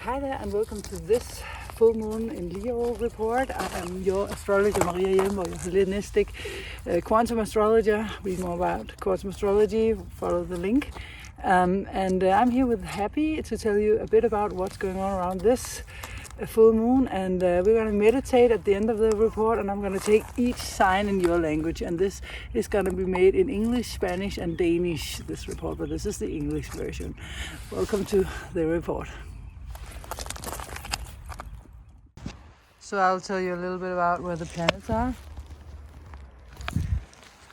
Hi there and welcome to this full moon in Leo report. I am your astrologer Maria Hjelmborg, your Hellenistic quantum astrologer. Read more about quantum astrology, follow the link. I'm here with Happy to tell you a bit about what's going on around this full moon, and we're going to meditate at the end of the report, and I'm going to take each sign in your language, and this is going to be made in English, Spanish and Danish, this report, but this is the English version. Welcome to the report. So I'll tell you a little bit about where the planets are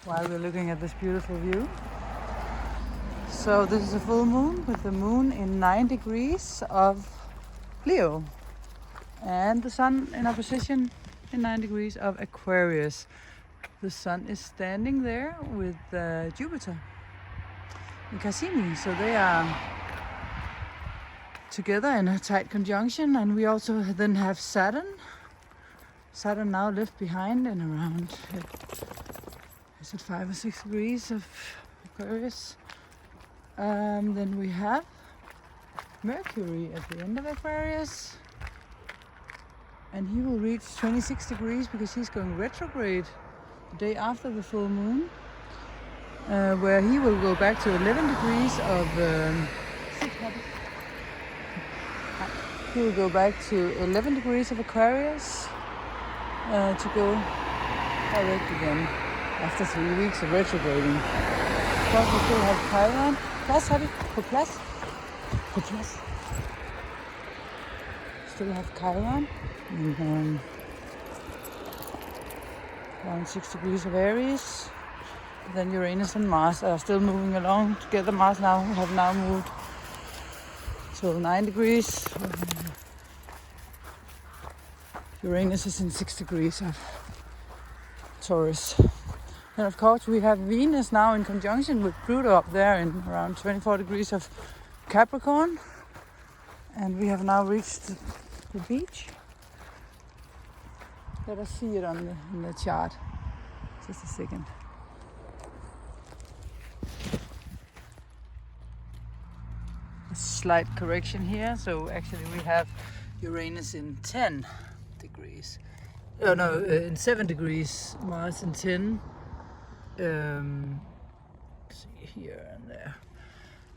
while we're looking at this beautiful view. So this is a full moon with the moon in 9 degrees of Leo and the sun in opposition in 9 degrees of Aquarius. The sun is standing there with Jupiter in Cassini, so they are together in a tight conjunction. And we also then have Saturn now left behind and around, is it 5 or 6 degrees of Aquarius. Then we have Mercury at the end of Aquarius, and he will reach 26 degrees because he's going retrograde the day after the full moon, where he will go back to 11 degrees of he will go back to 11 degrees of Aquarius to go direct again after 3 weeks of retrograding. Of course, we still have Chiron. Plus, have it for plus. For plus. Still have Chiron. And, around 6 degrees of Aries. Then Uranus and Mars are still moving along together. Mars have now moved to 9 degrees. Uranus is in 6 degrees of Taurus. And of course we have Venus now in conjunction with Pluto up there in around 24 degrees of Capricorn. And we have now reached the beach. Let us see it on the chart. Just a second. A slight correction here. So actually we have Uranus in 10 degrees. Oh no, in 7 degrees. Mars in 10. See here and there.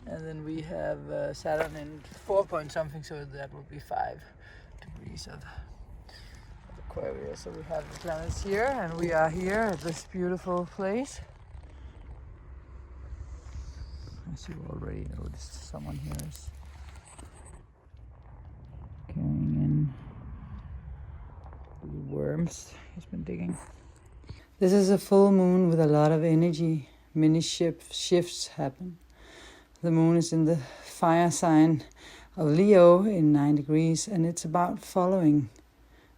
And then we have Saturn in 4 point something, so that would be 5 degrees of Aquarius. So we have the planets here, and we are here at this beautiful place. As you already noticed, someone here is carrying in little worms he's been digging. This is a full moon with a lot of energy. Many shifts happen. The moon is in the fire sign of Leo in 9 degrees, and it's about following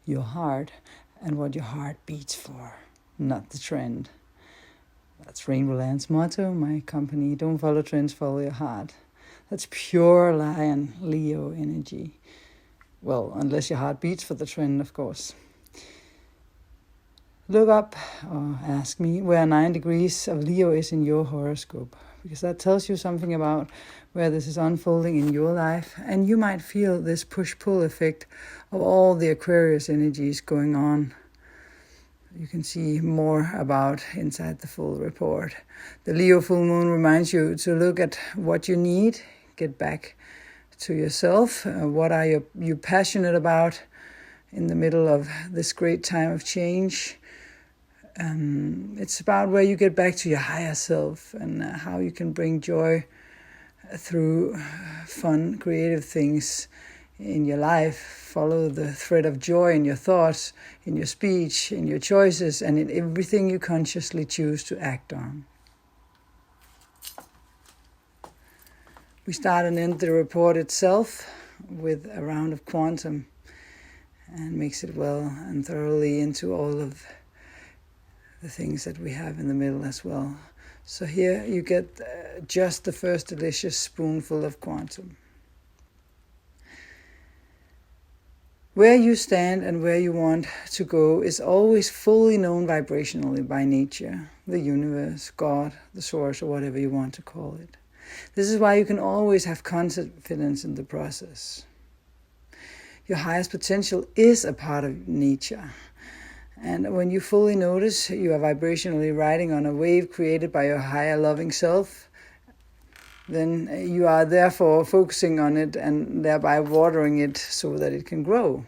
your heart and what your heart beats for, not the trend. That's RainbowLand's motto, my company. Don't follow trends, follow your heart. That's pure Lion Leo energy. Well, unless your heart beats for the trend, of course. Look up or ask me where 9 degrees of Leo is in your horoscope, because that tells you something about where this is unfolding in your life, and you might feel this push-pull effect of all the Aquarius energies going on. You can see more about inside the full report. The Leo full moon reminds you to look at what you need, get back to yourself. What are you passionate about in the middle of this great time of change? It's about where you get back to your higher self and how you can bring joy through fun, creative things in your life. Follow the thread of joy in your thoughts, in your speech, in your choices, and in everything you consciously choose to act on. We start and end the report itself with a round of quantum and mix it well and thoroughly into all of the things that we have in the middle as well. So here you get just the first delicious spoonful of quantum. Where you stand and where you want to go is always fully known vibrationally by nature, the universe, God, the source, or whatever you want to call it. This is why you can always have confidence in the process. your highest potential is a part of nature. And when you fully notice you are vibrationally riding on a wave created by your higher loving self, then you are therefore focusing on it and thereby watering it so that it can grow.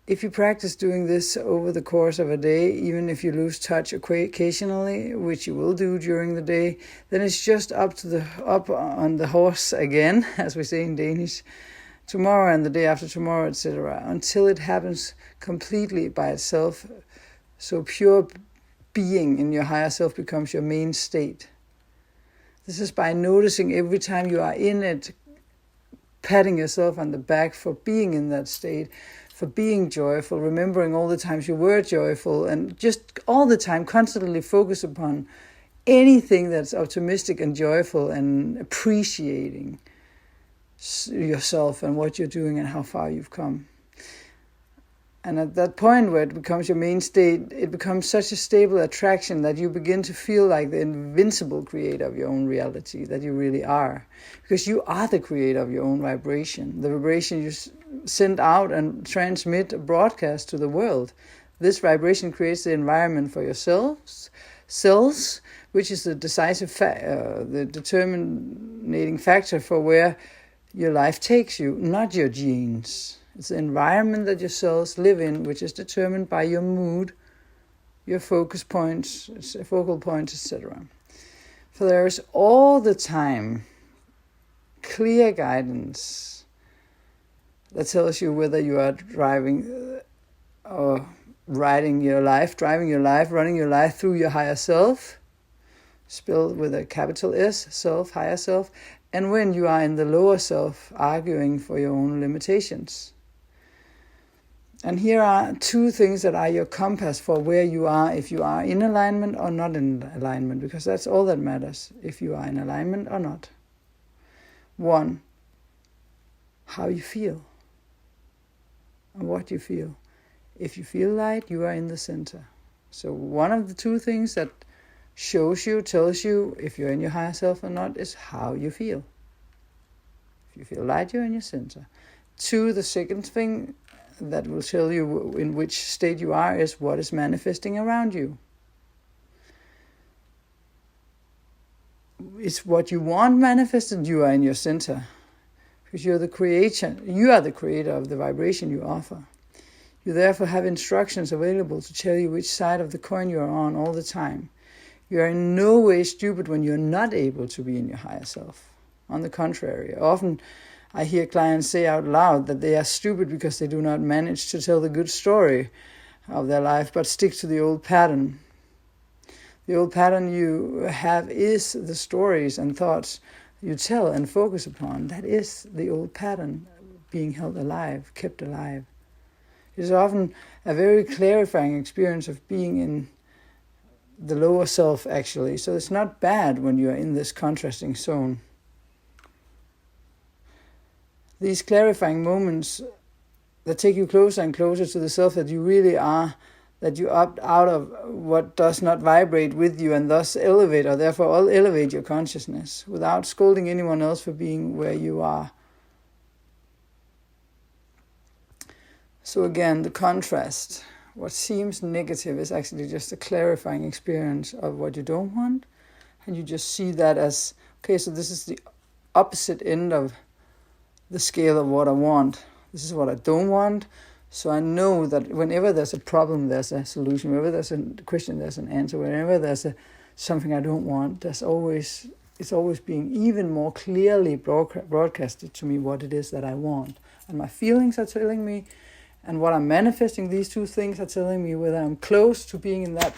If you practice doing this over the course of a day, even if you lose touch occasionally, which you will do during the day, then it's just up on the horse again, as we say in Danish, tomorrow and the day after tomorrow, etc., until it happens completely by itself. So pure being in your higher self becomes your main state. This is by noticing every time you are in it, patting yourself on the back for being in that state, for being joyful, remembering all the times you were joyful, and just all the time constantly focus upon anything that's optimistic and joyful and appreciating yourself and what you're doing and how far you've come. And at that point where it becomes your main state, it becomes such a stable attraction that you begin to feel like the invincible creator of your own reality that you really are. Because you are the creator of your own vibration. The vibration you send out and transmit, broadcast to the world. This vibration creates the environment for your cells, which is the decisive, the determining factor for where your life takes you, not your genes. It's the environment that your cells live in, which is determined by your mood, your focus points, focal points, etc. For there is all the time clear guidance that tells you whether you are driving or driving your life, running your life through your higher self, spelled with a capital S, self, higher self, and when you are in the lower self, arguing for your own limitations. And here are two things that are your compass for where you are, if you are in alignment or not in alignment, because that's all that matters, if you are in alignment or not. 1, how you feel and what you feel. If you feel light, you are in the center. So one of the two things that tells you if you're in your higher self or not is how you feel. If you feel light, you're in your center. 2, the second thing that will tell you in which state you are is what is manifesting around you. It's what you want manifested, you are in your center. Because you're the creator. You are the creator of the vibration you offer. You therefore have instructions available to tell you which side of the coin you are on all the time. You are in no way stupid when you're not able to be in your higher self. On the contrary, often I hear clients say out loud that they are stupid because they do not manage to tell the good story of their life, but stick to the old pattern. The old pattern you have is the stories and thoughts you tell and focus upon. That is the old pattern being held alive, kept alive. It is often a very clarifying experience of being in the lower self, actually. So it's not bad when you are in this contrasting zone. These clarifying moments that take you closer and closer to the self that you really are, that you opt out of what does not vibrate with you and thus elevate, or therefore elevate your consciousness without scolding anyone else for being where you are. So again, the contrast. What seems negative is actually just a clarifying experience of what you don't want. And you just see that as, okay, so this is the opposite end of the scale of what I want. This is what I don't want. So I know that whenever there's a problem, there's a solution. Whenever there's a question, there's an answer. Whenever there's something I don't want, it's always being even more clearly broadcasted to me what it is that I want. And my feelings are telling me, and what I'm manifesting, these two things are telling me whether I'm close to being in that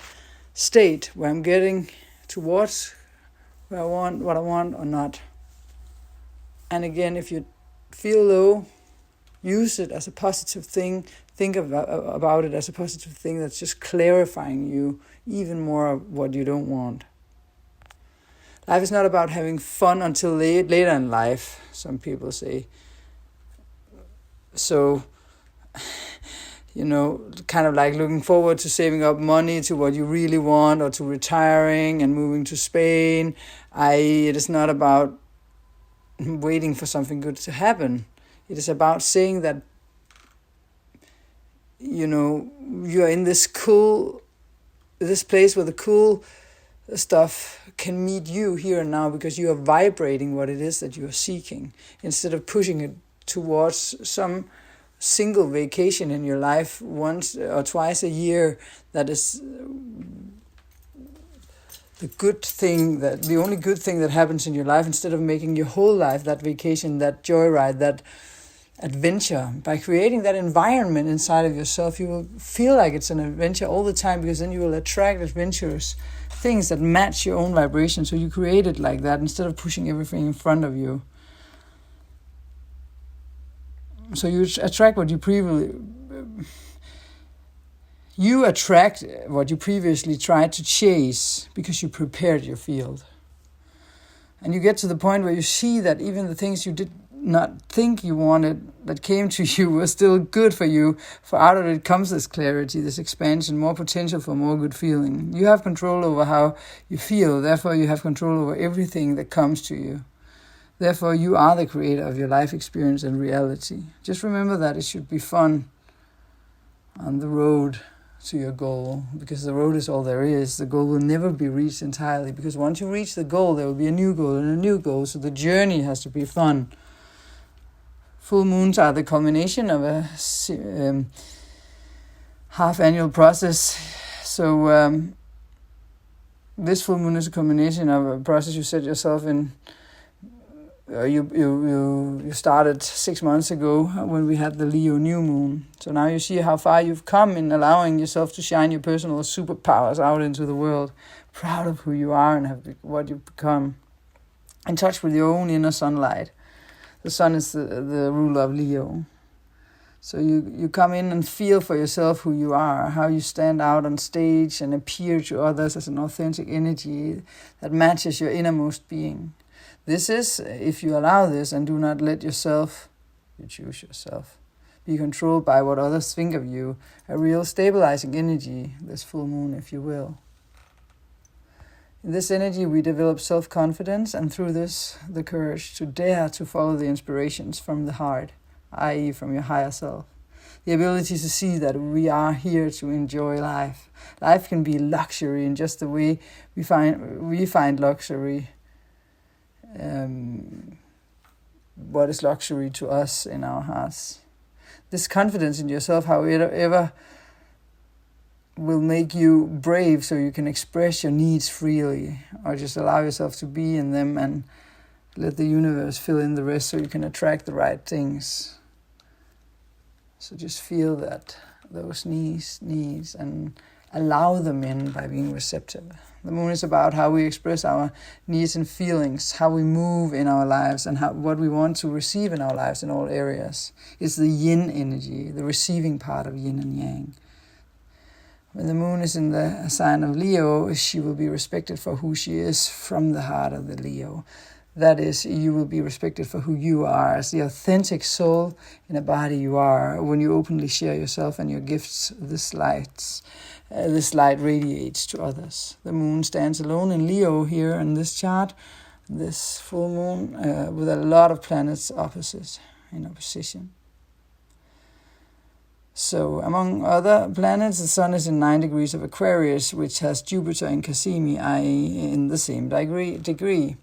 state where I'm getting towards where I want, what I want or not. And again, if you feel low, use it as a positive thing. Think about it as a positive thing that's just clarifying you even more of what you don't want. Life is not about having fun until later in life, some people say. So, kind of like looking forward to saving up money to what you really want, or to retiring and moving to Spain. It is not about waiting for something good to happen. It is about saying that, you're in this place where the cool stuff can meet you here and now, because you are vibrating what it is that you are seeking, instead of pushing it towards some single vacation in your life once or twice a year that is the only good thing that happens in your life, instead of making your whole life that vacation, that joyride, that adventure. By creating that environment inside of yourself, you will feel like it's an adventure all the time, because then you will attract adventurous things that match your own vibration. So you create it like that, instead of pushing everything in front of you. So you attract what you previously tried to chase, because you prepared your field. And you get to the point where you see that even the things you did not think you wanted that came to you were still good for you, for out of it comes this clarity, this expansion, more potential for more good feeling. You have control over how you feel, therefore you have control over everything that comes to you. Therefore you are the creator of your life experience and reality. Just remember that it should be fun on the road to your goal, because the road is all there is. The goal will never be reached entirely, because once you reach the goal, there will be a new goal and a new goal, so the journey has to be fun. Full moons are the culmination of a half-annual process. So this full moon is a culmination of a process you set yourself in. You started 6 months ago when we had the Leo new moon. So now you see how far you've come in allowing yourself to shine your personal superpowers out into the world. Proud of who you are and what you've become. In touch with your own inner sunlight. The sun is the ruler of Leo. So you come in and feel for yourself who you are, how you stand out on stage and appear to others as an authentic energy that matches your innermost being. This is, if you allow this and do not let yourself, you choose yourself, be controlled by what others think of you, a real stabilizing energy, this full moon, if you will. In this energy, we develop self-confidence, and through this, the courage to dare to follow the inspirations from the heart, i.e. from your higher self. The ability to see that we are here to enjoy life. Life can be luxury in just the way we find luxury. What is luxury to us in our hearts. This confidence in yourself, however, will make you brave, so you can express your needs freely, or just allow yourself to be in them and let the universe fill in the rest, so you can attract the right things. So just feel that those needs and allow them in by being receptive. The moon is about how we express our needs and feelings, how we move in our lives, and what we want to receive in our lives in all areas. It's the yin energy, the receiving part of yin and yang. When the moon is in the sign of Leo, she will be respected for who she is from the heart of the Leo. That is, you will be respected for who you are, as the authentic soul in a body you are. When you openly share yourself and your gifts, this light radiates to others. The moon stands alone in Leo here in this chart, this full moon, with a lot of planets in opposition. So, among other planets, the Sun is in 9 degrees of Aquarius, which has Jupiter in Cassimi, i.e. in the same degree.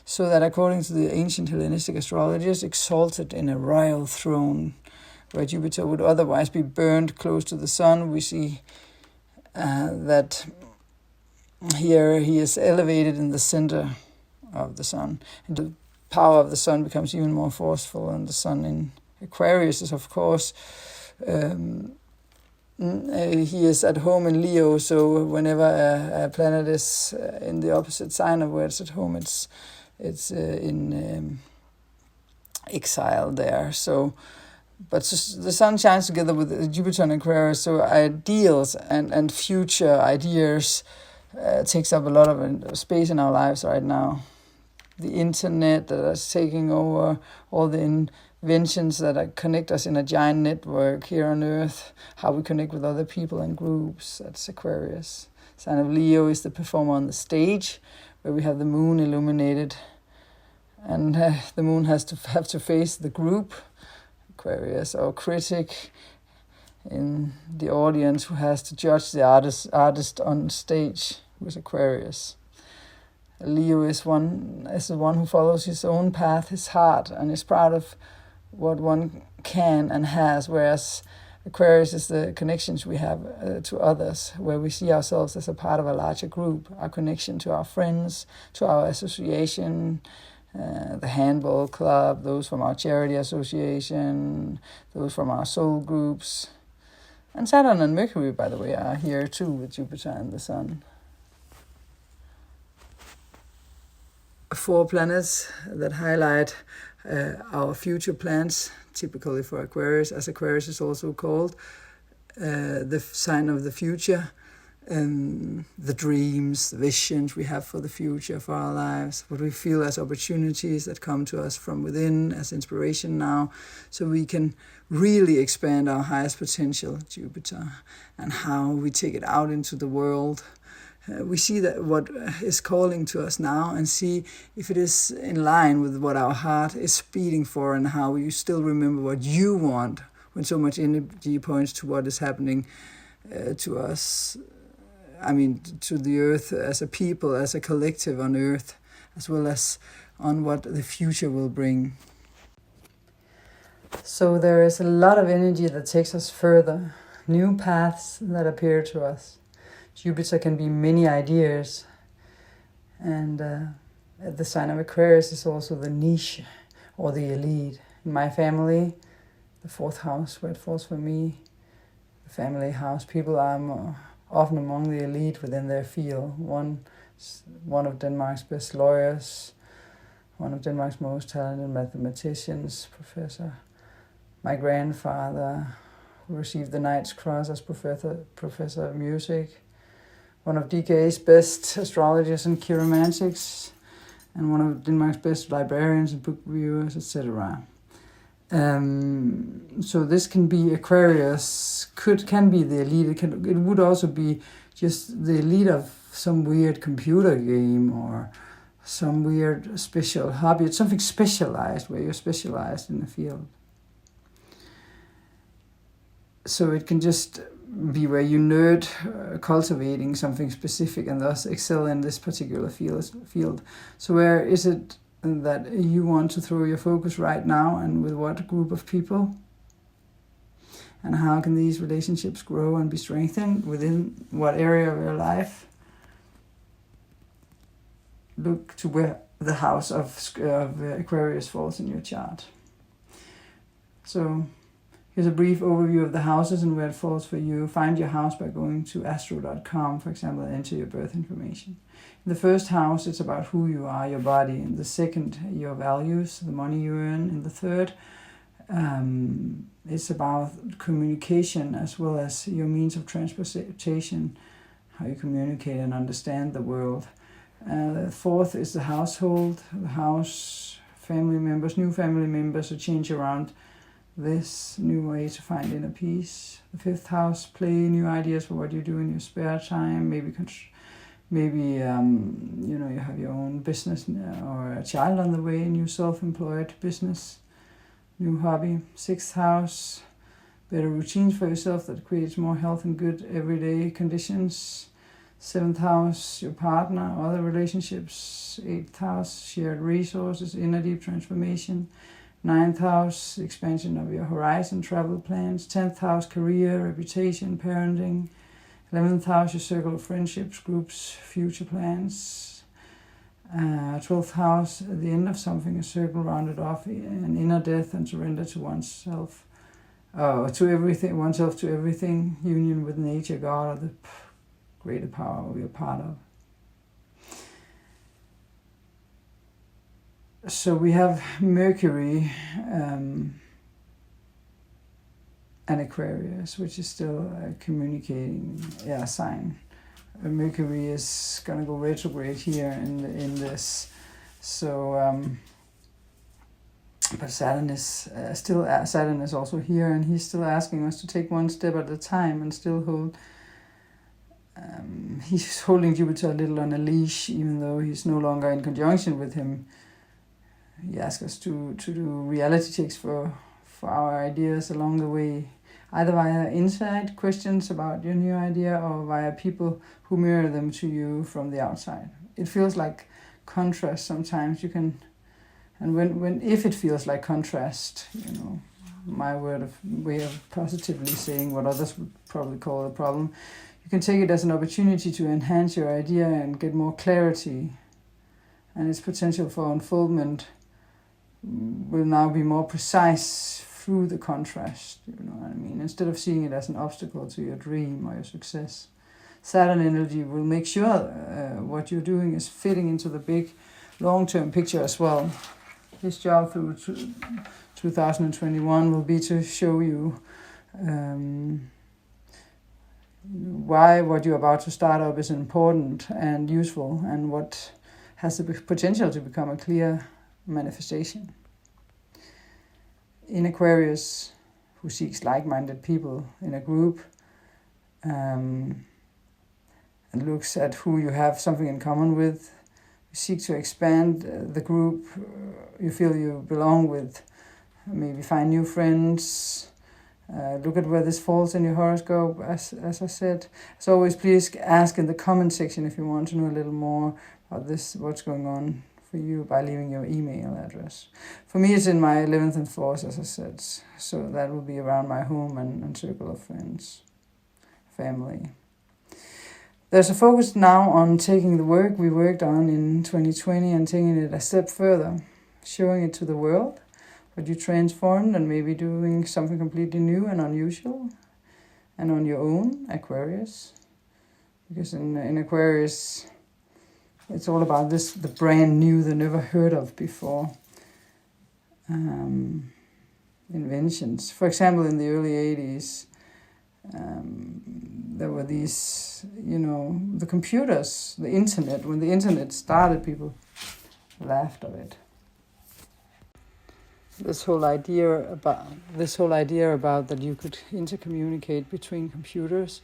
So that according to the ancient Hellenistic astrologers, exalted in a royal throne, where Jupiter would otherwise be burned close to the Sun, we see that here he is elevated in the center of the Sun. And the power of the Sun becomes even more forceful, and the Sun in Aquarius is, of course, he is at home in Leo, so whenever a planet is in the opposite sign of where it's at home, it's in exile there. So, but the Sun shines together with Jupiter and Aquarius, so ideals and future ideas takes up a lot of space in our lives right now. The internet that is taking over, all the inventions that connect us in a giant network here on Earth, how we connect with other people and groups, that's Aquarius. Sign of Leo is the performer on the stage, where we have the moon illuminated And the moon has to have to face the group, Aquarius, or critic in the audience who has to judge the artist on stage, with Aquarius. Leo is the one who follows his own path, his heart, and is proud of what one can and has, whereas Aquarius is the connections we have to others, where we see ourselves as a part of a larger group, our connection to our friends, to our association, the handball club, those from our charity association, those from our soul groups. And Saturn and Mercury, by the way, are here too with Jupiter and the Sun. 4 planets that highlight our future plans, typically for Aquarius, as Aquarius is also called, the sign of the future, the dreams, the visions we have for the future, for our lives, what we feel as opportunities that come to us from within as inspiration now, so we can really expand our highest potential, Jupiter, and how we take it out into the world. We see that what is calling to us now, and see if it is in line with what our heart is beating for, and how you still remember what you want when so much energy points to what is happening to us. I mean, to the earth as a people, as a collective on earth, as well as on what the future will bring. So there is a lot of energy that takes us further, new paths that appear to us. Jupiter can be many ideas, and the sign of Aquarius is also the niche or the elite. In my family, the 4th house, where it falls for me, the family house, people are often among the elite within their field. One of Denmark's best lawyers, one of Denmark's most talented mathematicians, professor. My grandfather, who received the Knight's Cross as professor of music. One of DK's best astrologers and chiromantics, and one of Denmark's best librarians and book reviewers, etc. So this can be Aquarius, can be the elite. It would also be just the elite of some weird computer game or some weird special hobby. It's something specialized, where you're specialized in the field. So it can just be where you nerd cultivating something specific and thus excel in this particular field. So where is it that you want to throw your focus right now, and with what group of people? And how can these relationships grow and be strengthened within what area of your life? Look to where the house of Aquarius falls in your chart. So here's a brief overview of the houses and where it falls for you. Find your house by going to astro.com, for example, and enter your birth information. In the first house, it's about who you are, your body. In the second, your values, the money you earn. In the third, it's about communication, as well as your means of transportation, how you communicate and understand the world. The fourth is the household, the house, family members, new family members, a change around this, new way to find inner peace. The 5th house, play new ideas for what you do in your spare time. Maybe you have your own business or a child on the way, new self-employed business, new hobby. 6th house, better routines for yourself that creates more health and good everyday conditions. 7th house, your partner, other relationships. 8th house, shared resources, inner deep transformation. 9th house, expansion of your horizon, travel plans. 10th house, career, reputation, parenting. 11th house, your circle of friendships, groups, future plans. 12th house, the end of something, a circle rounded off, an inner death and surrender to oneself, to everything, oneself to everything, union with nature, God, or the greater power we are part of. So we have Mercury and Aquarius, which is still a communicating sign. Mercury is going to go retrograde here in this. So, but Saturn is Saturn is also here, and he's still asking us to take one step at a time and still hold. He's holding Jupiter a little on a leash, even though he's no longer in conjunction with him. he asks us to do reality checks for our ideas along the way, either via inside questions about your new idea or via people who mirror them to you from the outside. It feels like contrast sometimes. You can, and if it feels like contrast, my way of positively saying what others would probably call a problem, you can take it as an opportunity to enhance your idea and get more clarity, and its potential for unfoldment will now be more precise through the contrast, instead of seeing it as an obstacle to your dream or your success. Saturn energy will make sure what you're doing is fitting into the big long-term picture as well. His job through 2021 will be to show you why what you're about to start up is important and useful, and what has the potential to become a clear manifestation. In Aquarius, who seeks like-minded people in a group, and looks at who you have something in common with, you seek to expand the group you feel you belong with, maybe find new friends, look at where this falls in your horoscope, as I said. As always, please ask in the comment section if you want to know a little more about this, what's going on for you, by leaving your email address. For me, it's in my 11th and 4th, as I said, so that will be around my home and circle of friends, family. There's a focus now on taking the work we worked on in 2020 and taking it a step further, showing it to the world, what you transformed, and maybe doing something completely new and unusual, and on your own, Aquarius. Because in Aquarius, it's all about the brand new, the never heard of before inventions. For example, in the early 80s, there were these, the computers, the internet. When the internet started, people laughed at it. This whole idea about that you could intercommunicate between computers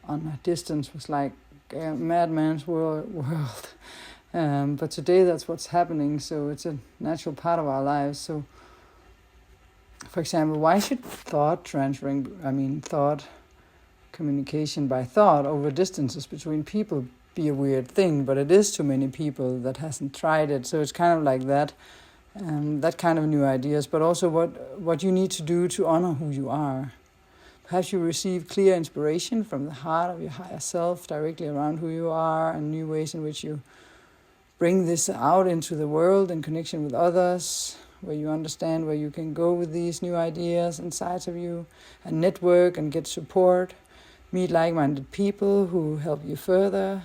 on a distance was like a madman's world. But today that's what's happening, so it's a natural part of our lives. So, for example, why should thought communication by thought over distances between people be a weird thing? But it is to many people that hasn't tried it. So it's kind of like that kind of new ideas, but also what you need to do to honor who you are. Perhaps you receive clear inspiration from the heart of your higher self directly around who you are, and new ways in which you bring this out into the world in connection with others, where you understand where you can go with these new ideas and sides of you, and network and get support, meet like-minded people who help you further.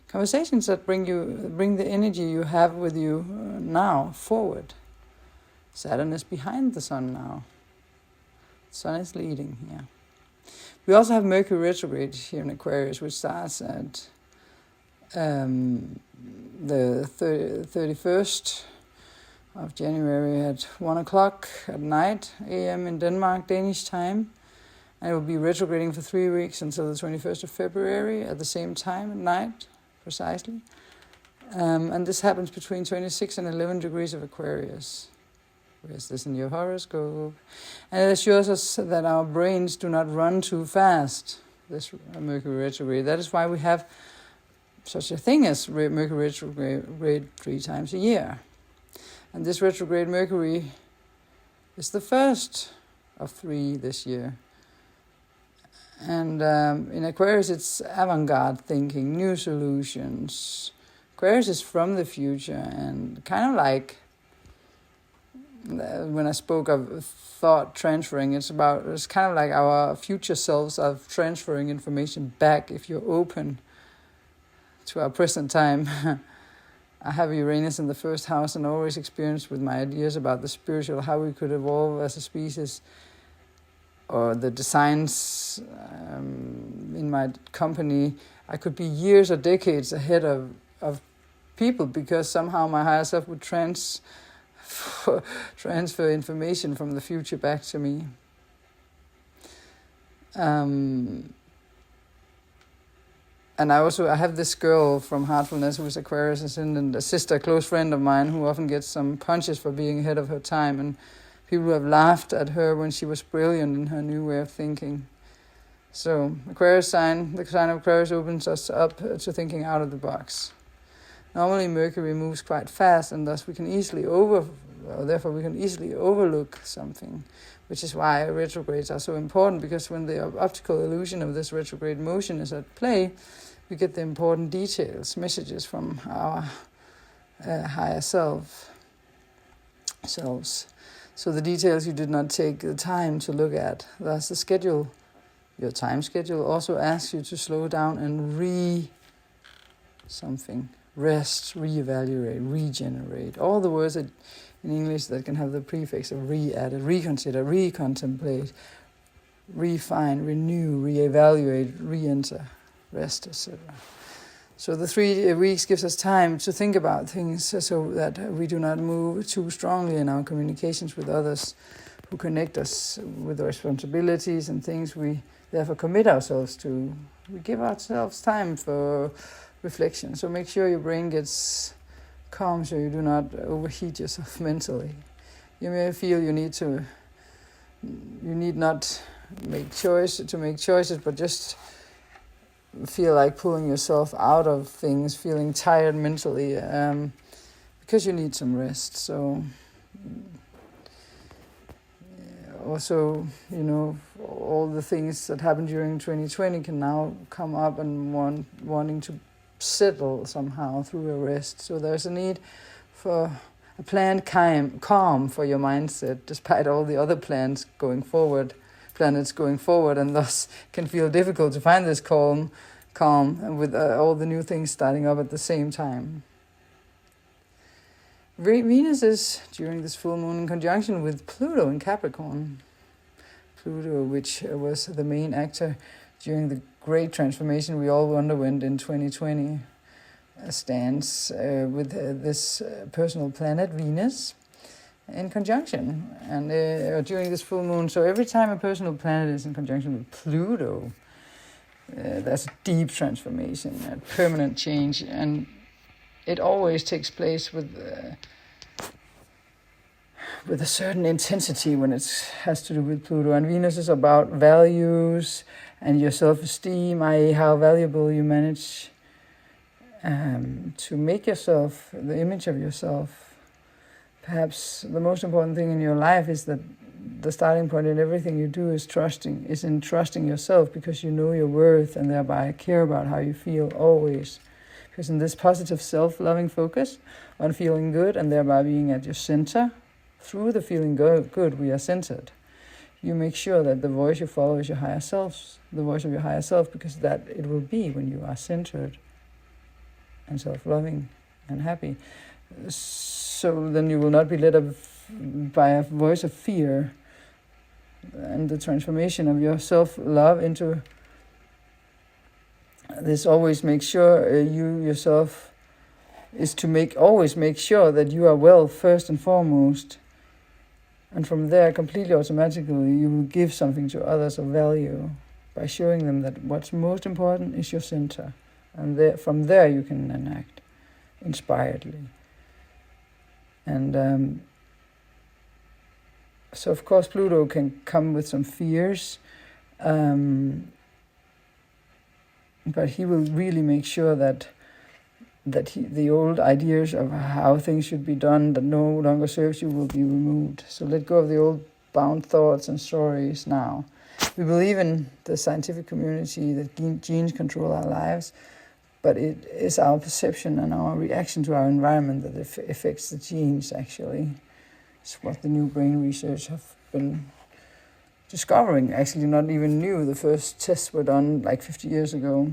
Conversations that bring the energy you have with you now forward. Saturn is behind the Sun now. The Sun is leading here. We also have Mercury retrograde here in Aquarius, which starts at the 31st of January at 1 o'clock at night, a.m. in Denmark, Danish time. And it will be retrograding for 3 weeks until the 21st of February at the same time at night, precisely. And this happens between 26 and 11 degrees of Aquarius. Where's this in your horoscope? And it assures us that our brains do not run too fast, this Mercury retrograde. That is why we have such a thing as Mercury retrograde 3 times a year. And this retrograde Mercury is the first of 3 this year. And in Aquarius, it's avant-garde thinking, new solutions. Aquarius is from the future, and kind of like when I spoke of thought transferring, it's kind of like our future selves of transferring information back if you're open to our present time. I have Uranus in the first house, and always experienced with my ideas about the spiritual, how we could evolve as a species, or the designs in my company. I could be years or decades ahead of people, because somehow my higher self would transfer information from the future back to me. And I have this girl from Heartfulness who is Aquarius ascendant, a sister, a close friend of mine, who often gets some punches for being ahead of her time. And people have laughed at her when she was brilliant in her new way of thinking. So Aquarius sign, the sign of Aquarius opens us up to thinking out of the box. Normally Mercury moves quite fast, and thus we can easily overlook something, which is why retrogrades are so important, because when the optical illusion of this retrograde motion is at play, we get the important details, messages from our higher selves. So the details you did not take the time to look at. Thus the schedule, your time schedule, also asks you to slow down and rest, reevaluate, regenerate. All the words in English that can have the prefix of re added: reconsider, recontemplate, refine, renew, reevaluate, re-enter, rest, etc. So the 3 weeks gives us time to think about things so that we do not move too strongly in our communications with others who connect us with the responsibilities and things we therefore commit ourselves to. We give ourselves time for reflection. So make sure your brain gets calm so you do not overheat yourself mentally. You may feel you need not make choices, but just feel like pulling yourself out of things, feeling tired mentally, because you need some rest. So also, all the things that happened during 2020 can now come up and wanting to settle somehow through a rest. So there's a need for a planned calm for your mindset, despite all the other planets going forward, and thus can feel difficult to find this calm with all the new things starting up at the same time. Venus is, during this full moon, in conjunction with Pluto in Capricorn. Pluto, which was the main actor during the great transformation we all underwent in 2020, stands with this personal planet, Venus, in conjunction. And during this full moon, so every time a personal planet is in conjunction with Pluto, there's a deep transformation, a permanent change, and it always takes place with a certain intensity when it has to do with Pluto. And Venus is about values and your self-esteem, i.e. how valuable you manage to make yourself, the image of yourself. Perhaps the most important thing in your life is that the starting point in everything you do is in trusting yourself, because you know your worth and thereby care about how you feel always. Because in this positive self-loving focus on feeling good and thereby being at your center, through the feeling good, we are centered. You make sure that the voice you follow is your higher self, the voice of your higher self, because that it will be when you are centered and self-loving and happy. So then you will not be led up by a voice of fear, and the transformation of your self-love into this always make sure you yourself is to always make sure that you are well first and foremost. And from there, completely automatically, you will give something to others of value by showing them that what's most important is your center. And from there, you can then act inspiredly. And so, of course, Pluto can come with some fears, but he will really make sure that the old ideas of how things should be done that no longer serves you will be removed. So let go of the old bound thoughts and stories now. We believe in the scientific community that genes control our lives, but it is our perception and our reaction to our environment that affects the genes, actually. It's what the new brain research have been discovering. Actually, not even new. The first tests were done like 50 years ago.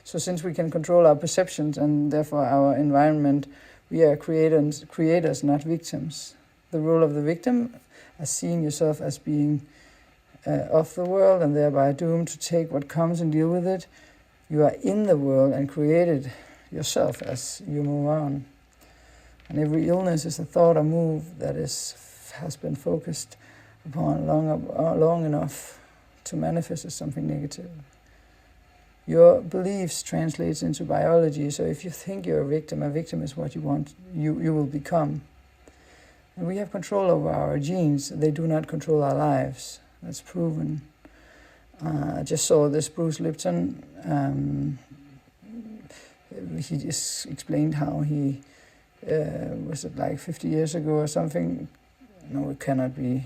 So since we can control our perceptions and therefore our environment, we are creators, not victims. The role of the victim, as seeing yourself as being of the world and thereby doomed to take what comes and deal with it. You are in the world and created yourself as you move on. And every illness is a thought or move that has been focused upon long enough to manifest as something negative. Your beliefs translates into biology. So if you think you're a victim is what you want, you will become. And we have control over our genes. They do not control our lives. That's proven. I just saw this Bruce Lipton. He just explained how he, was it like 50 years ago or something? No, it cannot be.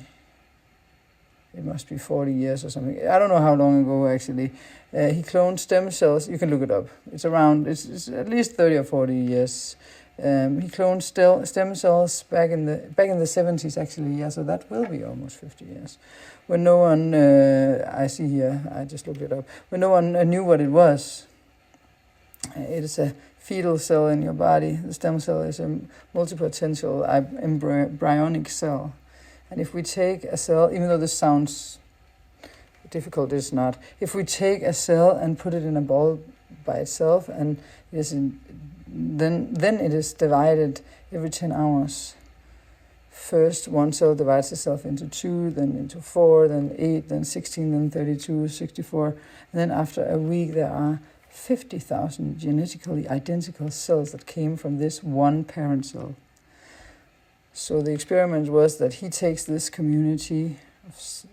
It must be 40 years or something. I don't know how long ago, actually. He cloned stem cells. You can look it up. It's at least 30 or 40 years. He cloned stem cells back in the 70s, actually. Yeah, so that will be almost 50 years. When no one, I see here, I just looked it up. When no one knew what it was. It is a fetal cell in your body. The stem cell is a multipotential embryonic cell. And if we take a cell, even though this sounds difficult, it's not. If we take a cell and put it in a ball by itself, and then it is divided every 10 hours. First, one cell divides itself into 2, then into 4, then 8, then 16, then 32, 64. And then after a week, there are 50,000 genetically identical cells that came from this one parent cell. So the experiment was that he takes this community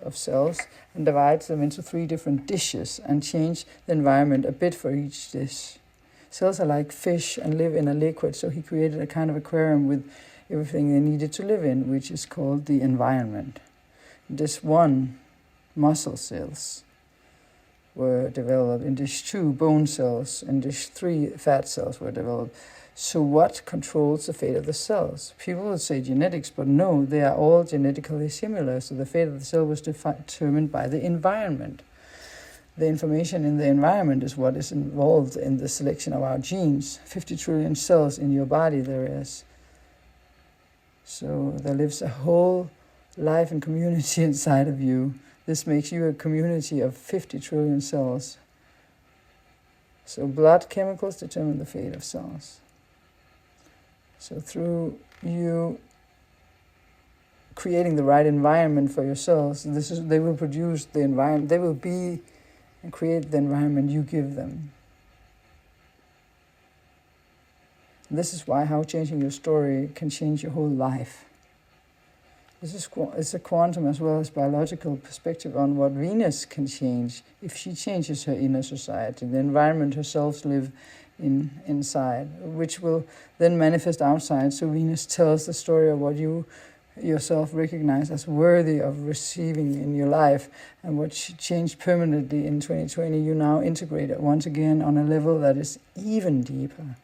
of cells and divides them into 3 different dishes and change the environment a bit for each dish. Cells are like fish and live in a liquid, so he created a kind of aquarium with everything they needed to live in, which is called the environment. Dish 1, muscle cells, were developed. In dish 2, bone cells. In dish 3, fat cells were developed. So what controls the fate of the cells? People would say genetics, but no, they are all genetically similar. So the fate of the cell was determined by the environment. The information in the environment is what is involved in the selection of our genes. 50 trillion cells in your body there is. So there lives a whole life and community inside of you. This makes you a community of 50 trillion cells. So blood chemicals determine the fate of cells. So through you creating the right environment for your cells, they will produce the environment. They will be and create the environment you give them. This is why how changing your story can change your whole life. It's a quantum as well as biological perspective on what Venus can change if she changes her inner society, the environment her cells live inside, which will then manifest outside. So Venus tells the story of what you yourself recognize as worthy of receiving in your life, and what changed permanently in 2020, you now integrate it once again on a level that is even deeper.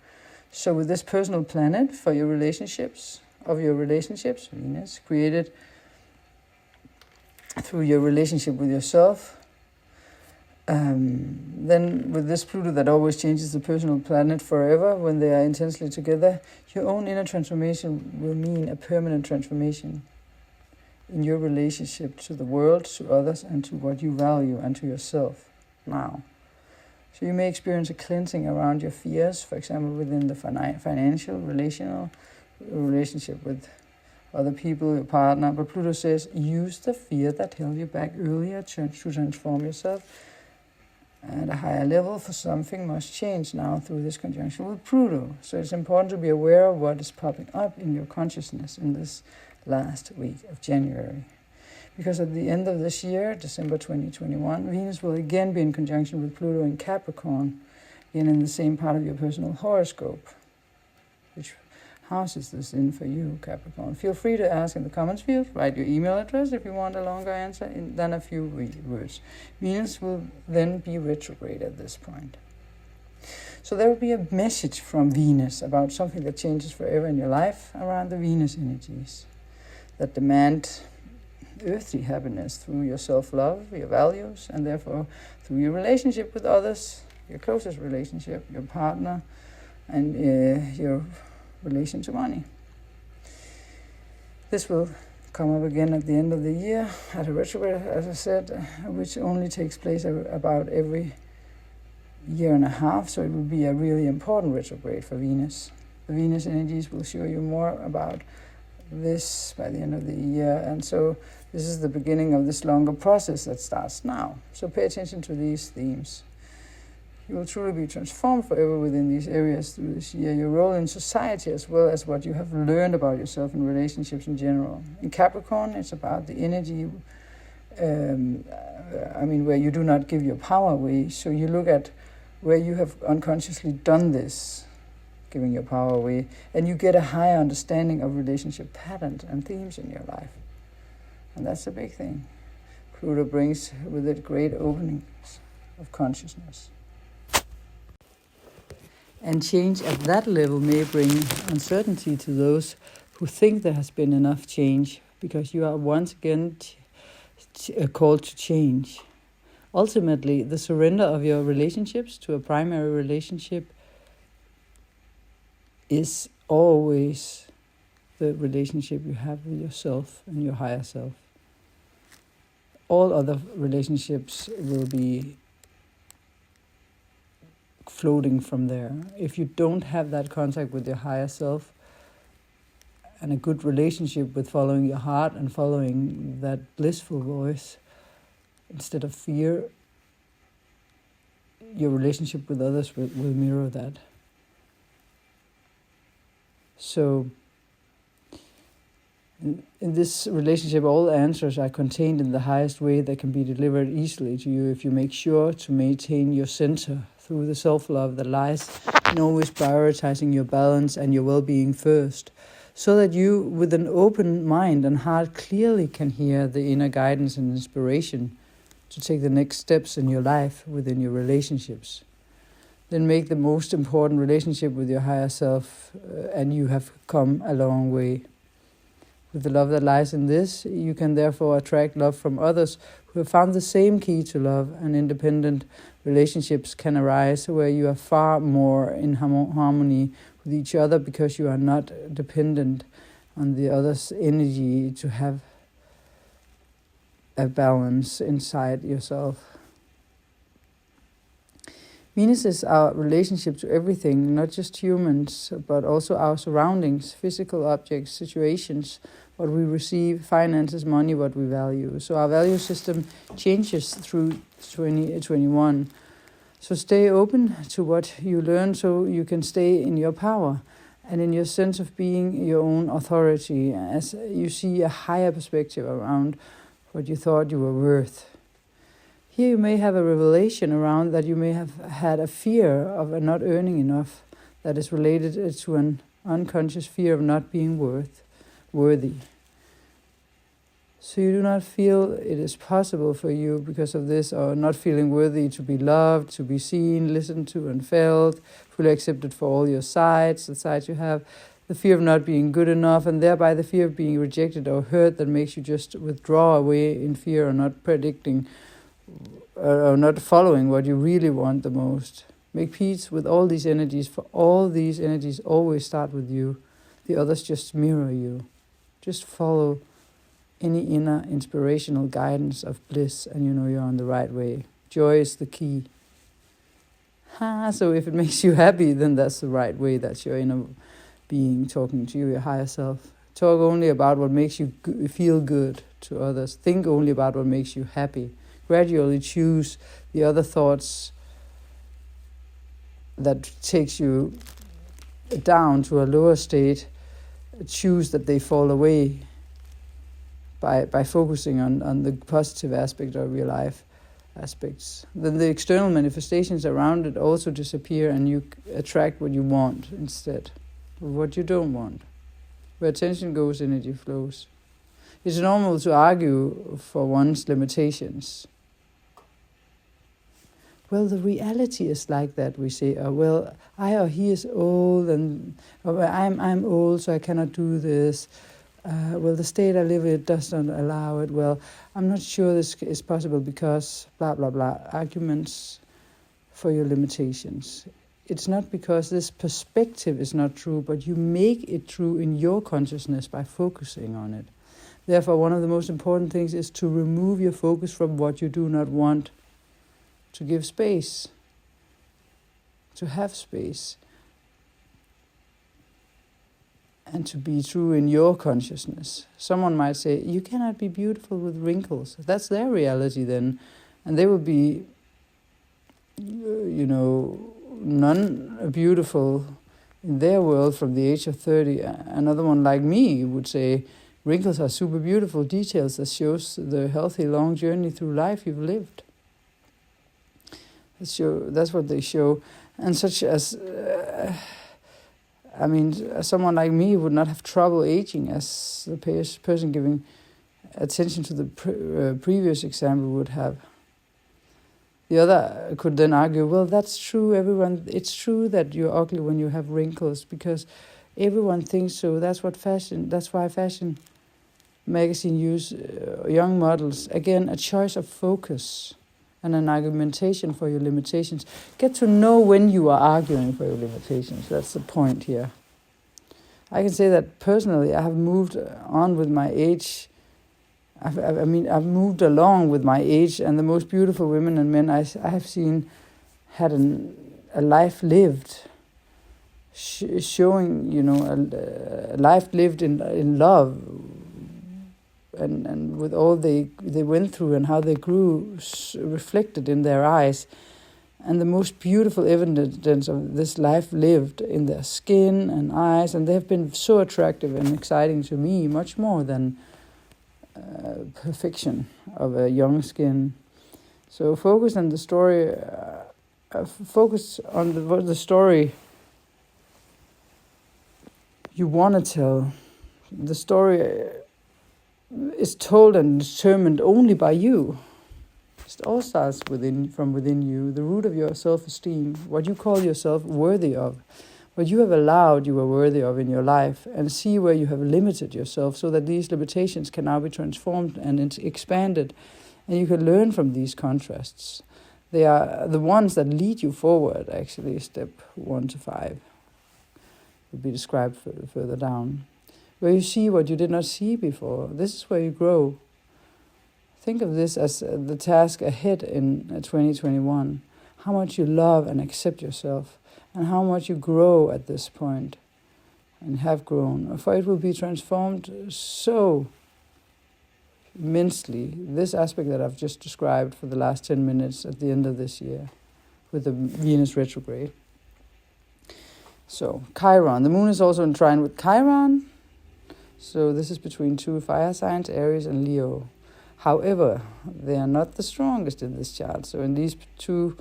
So with this personal planet for your relationships, Venus, created through your relationship with yourself, then with this Pluto that always changes the personal planet forever when they are intensely together, your own inner transformation will mean a permanent transformation in your relationship to the world, to others, and to what you value, and to yourself now. So you may experience a cleansing around your fears, for example, within the financial, relationship with other people, your partner. But Pluto says, use the fear that held you back earlier to transform yourself at a higher level, for something must change now through this conjunction with Pluto. So it's important to be aware of what is popping up in your consciousness in this last week of January. Because at the end of this year, December 2021, Venus will again be in conjunction with Pluto in Capricorn, again in the same part of your personal horoscope. Which house is this in for you, Capricorn? Feel free to ask in the comments field. Write your email address if you want a longer answer than a few words. Venus will then be retrograde at this point. So there will be a message from Venus about something that changes forever in your life around the Venus energies that demand earthly happiness through your self-love, your values, and therefore through your relationship with others, your closest relationship, your partner, and your relation to money. This will come up again at the end of the year at a retrograde, as I said, which only takes place about every year and a half, so it will be a really important retrograde for Venus. The Venus energies will show you more about this by the end of the year, and so this is the beginning of this longer process that starts now. So pay attention to these themes. You will truly be transformed forever within these areas through this year. Your role in society, as well as what you have learned about yourself in relationships in general. In Capricorn, it's about the energy, where you do not give your power away. So you look at where you have unconsciously done this, giving your power away, and you get a higher understanding of relationship patterns and themes in your life. And that's a big thing. Pluto brings with it great openings of consciousness. And change at that level may bring uncertainty to those who think there has been enough change, because you are once again called to change. Ultimately, the surrender of your relationships to a primary relationship is always the relationship you have with yourself and your higher self. All other relationships will be floating from there. If you don't have that contact with your higher self and a good relationship with following your heart and following that blissful voice instead of fear, your relationship with others will mirror that. So in this relationship, all answers are contained in the highest way that can be delivered easily to you if you make sure to maintain your center through the self-love that lies in always prioritizing your balance and your well-being first, so that you, with an open mind and heart, clearly can hear the inner guidance and inspiration to take the next steps in your life within your relationships. Then make the most important relationship with your higher self, and you have come a long way. With the love that lies in this, you can therefore attract love from others who have found the same key to love, and independent relationships can arise where you are far more in harmony with each other, because you are not dependent on the other's energy to have a balance inside yourself. Venus is our relationship to everything, not just humans, but also our surroundings, physical objects, situations, what we receive, finances, money, what we value. So our value system changes through 2021. So stay open to what you learn so you can stay in your power and in your sense of being your own authority, as you see a higher perspective around what you thought you were worth. Here you may have a revelation around that you may have had a fear of not earning enough that is related to an unconscious fear of not being worthy. So you do not feel it is possible for you because of this, or not feeling worthy to be loved, to be seen, listened to and felt, fully accepted for all your sides, the sides you have, the fear of not being good enough, and thereby the fear of being rejected or hurt that makes you just withdraw away in fear, or not predicting or not following what you really want the most. Make peace with all these energies, for all these energies always start with you. The others just mirror you. Just follow any inner inspirational guidance of bliss, and you know you're on the right way. Joy is the key. So if it makes you happy, then that's the right way. That's your inner being talking to you, your higher self. Talk only about what makes you feel good to others. Think only about what makes you happy. Gradually choose the other thoughts that takes you down to a lower state. Choose that they fall away by focusing on the positive aspect of your life aspects. Then the external manifestations around it also disappear, and you attract what you want instead of what you don't want. Where attention goes, energy flows. It's normal to argue for one's limitations. Well, the reality is like that. We say, I or he is old, and I'm old, so I cannot do this. The state I live in does not allow it. Well, I'm not sure this is possible because blah, blah, blah. Arguments for your limitations. It's not because this perspective is not true, but you make it true in your consciousness by focusing on it. Therefore, one of the most important things is to remove your focus from what you do not want, to give space, to have space, and to be true in your consciousness. Someone might say, you cannot be beautiful with wrinkles. That's their reality then, and they will be non-beautiful in their world from the age of 30. Another one like me would say, wrinkles are super beautiful details that shows the healthy long journey through life you've lived. That's what they show. And such as, someone like me would not have trouble aging as the person giving attention to the previous example would have. The other could then argue, well, that's true, it's true that you're ugly when you have wrinkles because everyone thinks so. That's why fashion magazine use young models. Again, a choice of focus and an argumentation for your limitations. Get to know when you are arguing for your limitations. That's the point here. I can say that personally, I have moved on with my age. I've moved along with my age, and the most beautiful women and men I have seen had a life lived, showing, a life lived in love, and with all they went through and how they grew reflected in their eyes. And the most beautiful evidence of this life lived in their skin and eyes, and they have been so attractive and exciting to me, much more than perfection of a young skin. So focus on the story. Focus on the story you want to tell. The story is told and determined only by you. It all starts from within you, the root of your self-esteem, what you call yourself worthy of, what you have allowed you are worthy of in your life, and see where you have limited yourself so that these limitations can now be transformed and expanded, and you can learn from these contrasts. They are the ones that lead you forward, actually, step 1 to 5. Will be described further down. Where you see what you did not see before. This is where you grow. Think of this as the task ahead in 2021. How much you love and accept yourself, and how much you grow at this point, and have grown. For it will be transformed so immensely, this aspect that I've just described for the last 10 minutes at the end of this year, with the Venus retrograde. So, Chiron. The moon is also in trine with Chiron. So this is between 2 fire signs, Aries and Leo. However, they are not the strongest in this chart. So in these two,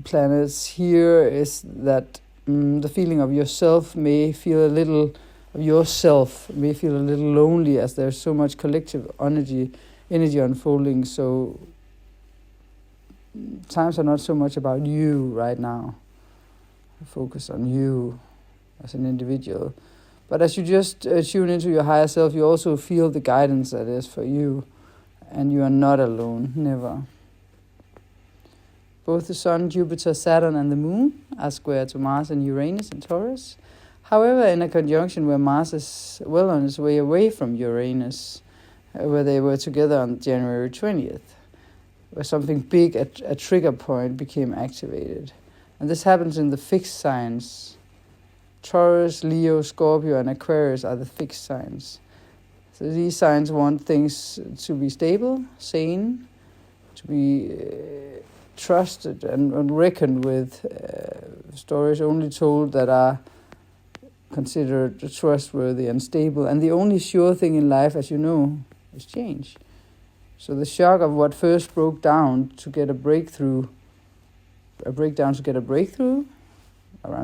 planets here is that the feeling of yourself may feel a little lonely, as there's so much collective energy unfolding. So times are not so much about you right now. Focus on you as an individual. But as you just tune into your higher self, you also feel the guidance that is for you. And you are not alone, never. Both the Sun, Jupiter, Saturn and the Moon are square to Mars and Uranus in Taurus. However, in a conjunction where Mars is well on its way away from Uranus, where they were together on January 20th, where something big, a trigger point, became activated. And this happens in the fixed signs. Taurus, Leo, Scorpio, and Aquarius are the fixed signs. So these signs want things to be stable, sane, to be trusted and reckoned with. Stories only told that are considered trustworthy and stable. And the only sure thing in life, as you know, is change. So the shock of what first broke down to get a breakthrough around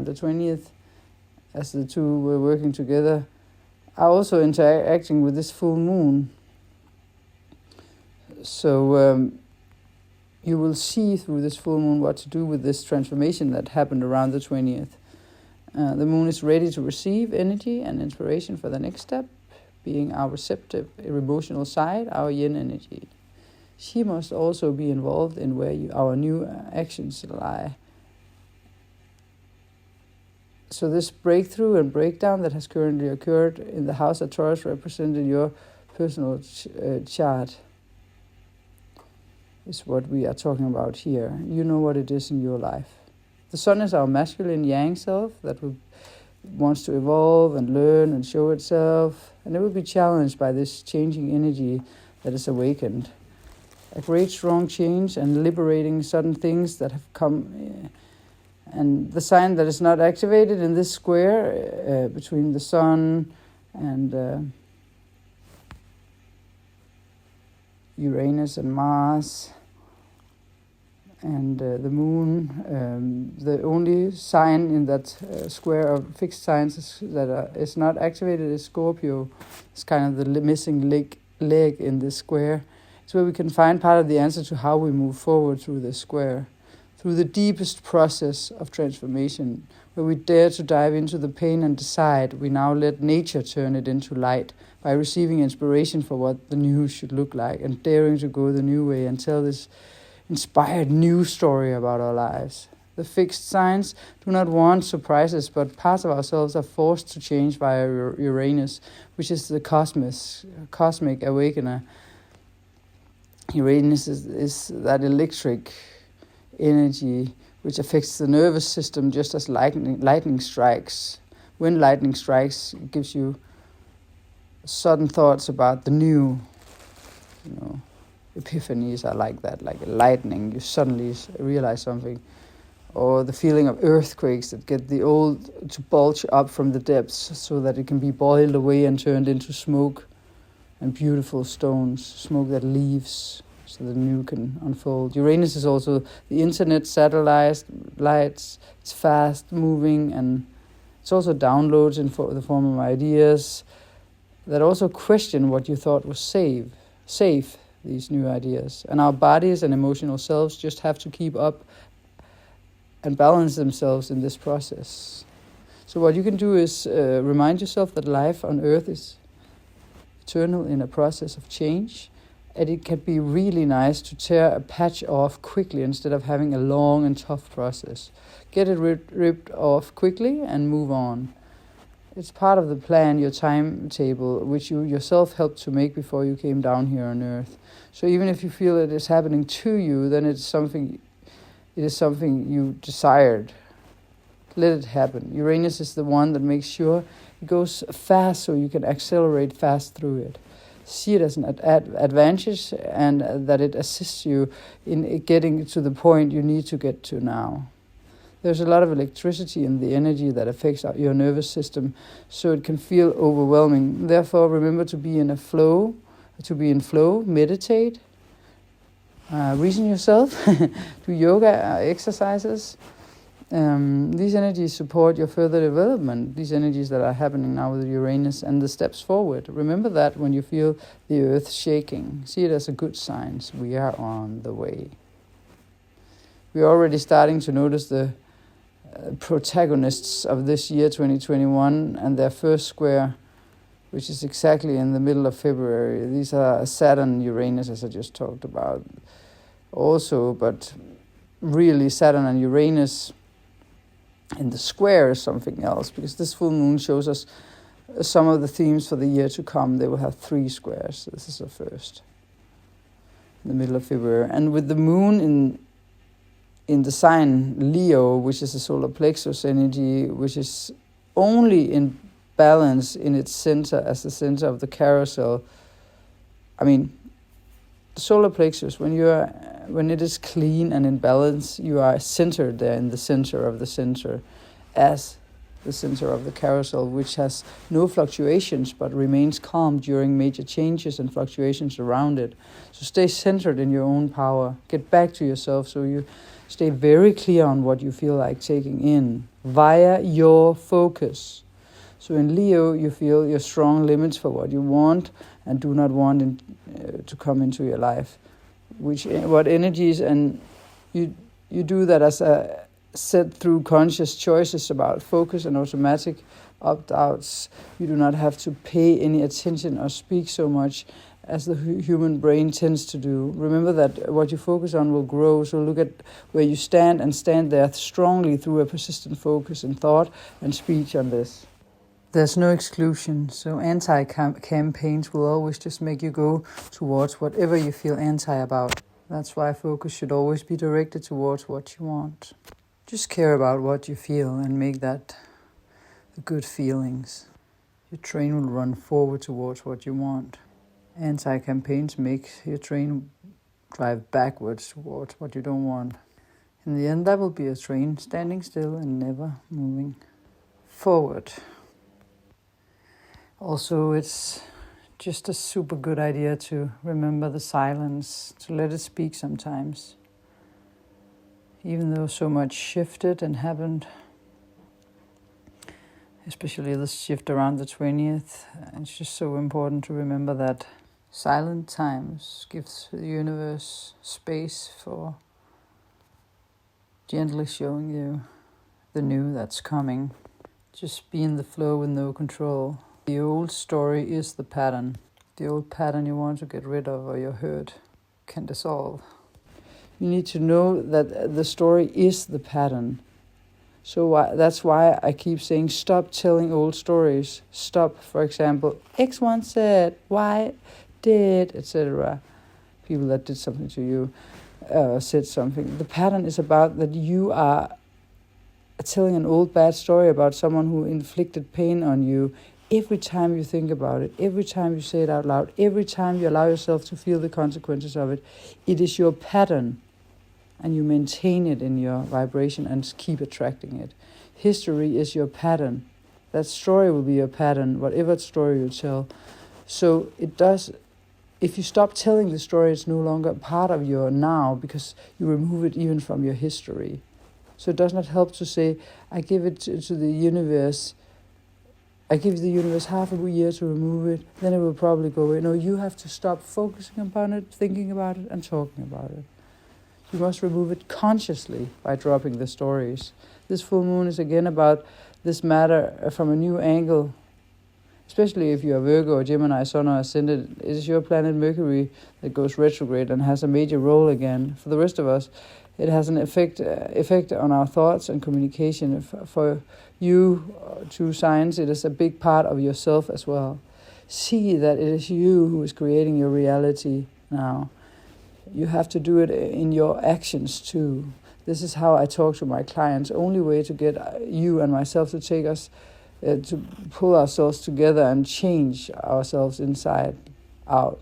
the 20th, as the two were working together, are also interacting with this full moon. So you will see through this full moon what to do with this transformation that happened around the 20th. The moon is ready to receive energy and inspiration for the next step, being our receptive, emotional side, our yin energy. She must also be involved in where our new actions lie. So this breakthrough and breakdown that has currently occurred in the house of Taurus represented your personal chart is what we are talking about here. You know what it is in your life. The sun is our masculine yang self that wants to evolve and learn and show itself, and it will be challenged by this changing energy that is awakened. A great strong change and liberating sudden things that have come. And the sign that is not activated in this square between the Sun and Uranus and Mars and the Moon, the only sign in that square of fixed signs that is not activated is Scorpio. It's kind of the missing leg in this square. It's where we can find part of the answer to how we move forward through this square, through the deepest process of transformation, where we dare to dive into the pain and decide we now let nature turn it into light by receiving inspiration for what the new should look like and daring to go the new way and tell this inspired new story about our lives. The fixed signs do not want surprises, but parts of ourselves are forced to change via Uranus, which is the cosmic awakener. Uranus is that electric energy which affects the nervous system just as lightning strikes. When lightning strikes, it gives you sudden thoughts about the new. Epiphanies are like that, like lightning. You suddenly realize something. Or the feeling of earthquakes that get the old to bulge up from the depths so that it can be boiled away and turned into smoke and beautiful stones, smoke that leaves so the new can unfold. Uranus is also the internet, satellites, it's fast moving, and it's also downloads in the form of ideas that also question what you thought was safe, these new ideas. And our bodies and emotional selves just have to keep up and balance themselves in this process. So what you can do is remind yourself that life on Earth is eternal in a process of change, and it can be really nice to tear a patch off quickly instead of having a long and tough process. Get it ripped off quickly and move on. It's part of the plan, your timetable, which you yourself helped to make before you came down here on Earth. So even if you feel it is happening to you, then it is something you desired. Let it happen. Uranus is the one that makes sure it goes fast so you can accelerate fast through it. See it as an advantage and that it assists you in getting to the point you need to get to now. There's a lot of electricity in the energy that affects your nervous system, so it can feel overwhelming. Therefore, remember to be in flow, meditate, reason yourself, do yoga exercises. These energies support your further development, these energies that are happening now with Uranus and the steps forward. Remember that when you feel the earth shaking. See it as a good sign. We are on the way. We're already starting to notice the protagonists of this year 2021 and their first square, which is exactly in the middle of February. These are Saturn and Uranus, as I just talked about also, but really Saturn and Uranus in the square is something else, because this full moon shows us some of the themes for the year to come. They will have 3 squares. So this is the first, in the middle of February. And with the moon in the sign Leo, which is the solar plexus energy, which is only in balance in its center as the center of the carousel. I mean, the solar plexus, when it is clean and in balance, you are centered there in the center of the center as the center of the carousel, which has no fluctuations but remains calm during major changes and fluctuations around it. So stay centered in your own power. Get back to yourself so you stay very clear on what you feel like taking in via your focus. So in Leo, you feel your strong limits for what you want and do not want to come into your life. What energies, and you do that as a set through conscious choices about focus and automatic opt-outs. You do not have to pay any attention or speak so much as the human brain tends to do. Remember that what you focus on will grow, so look at where you stand and stand there strongly through a persistent focus in thought and speech on this. There's no exclusion, so anti-campaigns will always just make you go towards whatever you feel anti about. That's why focus should always be directed towards what you want. Just care about what you feel and make that the good feelings. Your train will run forward towards what you want. Anti-campaigns make your train drive backwards towards what you don't want. In the end, that will be a train standing still and never moving forward. Also, it's just a super good idea to remember the silence, to let it speak sometimes. Even though so much shifted and happened, especially the shift around the 20th, it's just so important to remember that silent times gives the universe space for gently showing you the new that's coming. Just be in the flow with no control. The old story is the pattern. The old pattern you want to get rid of or you're hurt can dissolve. You need to know that the story is the pattern. So that's why I keep saying stop telling old stories. Stop, for example, X once said, Y did, etc. People that did something to you said something. The pattern is about that you are telling an old bad story about someone who inflicted pain on you. Every time you think about it, every time you say it out loud, every time you allow yourself to feel the consequences of it, it is your pattern. And you maintain it in your vibration and keep attracting it. History is your pattern. That story will be your pattern, whatever story you tell. So it does, if you stop telling the story, it's no longer part of your now because you remove it even from your history. So it does not help to say, I give it to the universe. I give the universe half a year to remove it, then it will probably go away. No, you have to stop focusing upon it, thinking about it, and talking about it. You must remove it consciously by dropping the stories. This full moon is again about this matter from a new angle, especially if you are Virgo or Gemini, Sun or Ascendant. It is your planet Mercury that goes retrograde and has a major role again. For the rest of us, it has an effect on our thoughts and communication. For you, two signs, it is a big part of yourself as well. See that it is you who is creating your reality now. You have to do it in your actions too. This is how I talk to my clients. Only way to get you and myself to take us, to pull ourselves together and change ourselves inside out.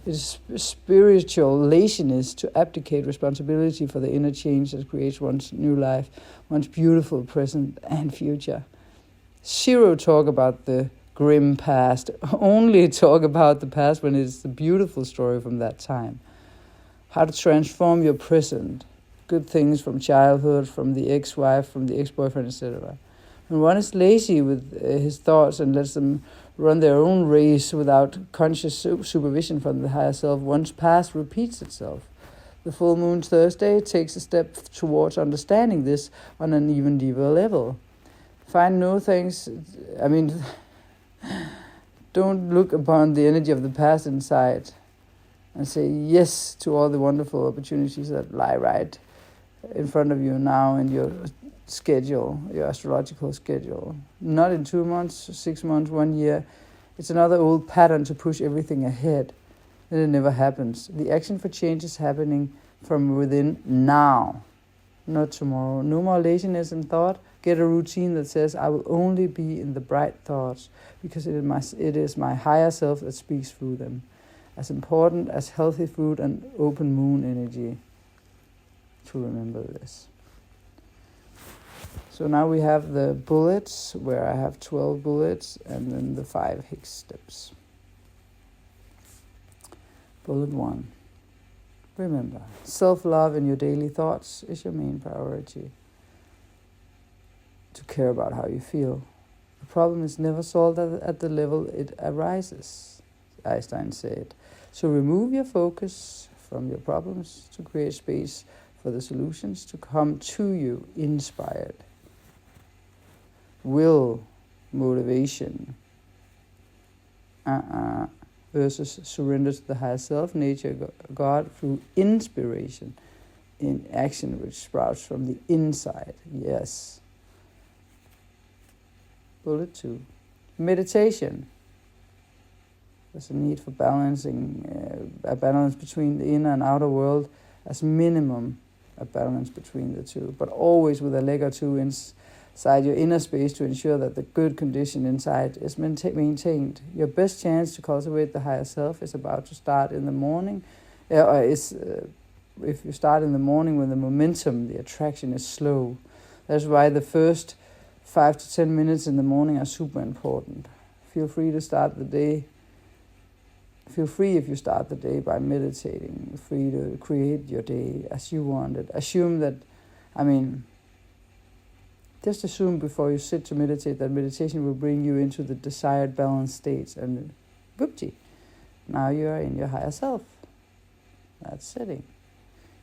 It is spiritual laziness to abdicate responsibility for the inner change that creates one's new life, one's beautiful present and future. Zero talk about the grim past. Only talk about the past when it's the beautiful story from that time. How to transform your present. Good things from childhood, from the ex-wife, from the ex-boyfriend, etc. When one is lazy with his thoughts and lets them run their own race without conscious supervision from the higher self, one's past repeats itself. The full moon Thursday takes a step towards understanding this on an even deeper level. Find no thanks, don't look upon the energy of the past inside and say yes to all the wonderful opportunities that lie right in front of you now in your schedule, your astrological schedule. Not in 2 months, 6 months, 1 year. It's another old pattern to push everything ahead. And it never happens. The action for change is happening from within now, not tomorrow. No more laziness in thought. Get a routine that says, I will only be in the bright thoughts because it is my higher self that speaks through them. As important as healthy food and open moon energy to remember this. So now we have the bullets, where I have 12 bullets, and then the 5 Higgs steps. Bullet 1. Remember, self-love in your daily thoughts is your main priority. To care about how you feel. The problem is never solved at the level it arises, Einstein said. So remove your focus from your problems to create space for the solutions to come to you inspired. Will, motivation, versus surrender to the higher self, nature, God, through inspiration in action which sprouts from the inside. Yes. Bullet 2. Meditation. There's a need for balancing, a balance between the inner and outer world, as minimum a balance between the two, but always with a leg or two in inside your inner space to ensure that the good condition inside is maintained. Your best chance to cultivate the higher self is about to start in the morning, if you start in the morning when the momentum, the attraction is slow. That's why the first 5 to 10 minutes in the morning are super important. Feel free if you start the day by meditating. Free to create your day as you want it. Just assume before you sit to meditate that meditation will bring you into the desired balanced states, and whoopty, now you are in your higher self. That's sitting.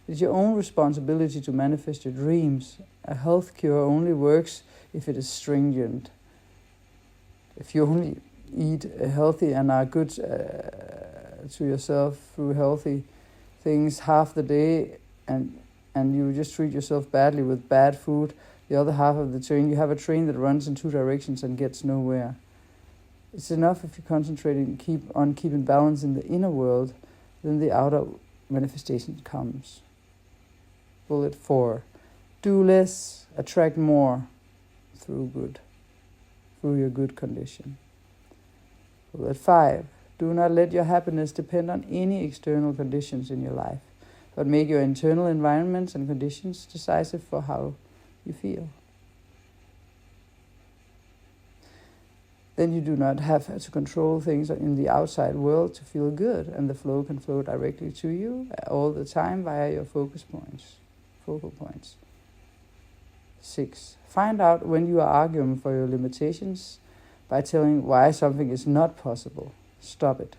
It's your own responsibility to manifest your dreams. A health cure only works if it is stringent. If you only eat healthy and are good to yourself through healthy things half the day, and you just treat yourself badly with bad food the other half of the train, you have a train that runs in 2 directions and gets nowhere. It's enough if you concentrate and keeping balance in the inner world, then the outer manifestation comes. Bullet 4. Do less, attract more through your good condition. Bullet 5. Do not let your happiness depend on any external conditions in your life, but make your internal environments and conditions decisive for how you feel. Then you do not have to control things in the outside world to feel good, and the flow can flow directly to you all the time via your focal points. 6. Find out when you are arguing for your limitations by telling why something is not possible. Stop it.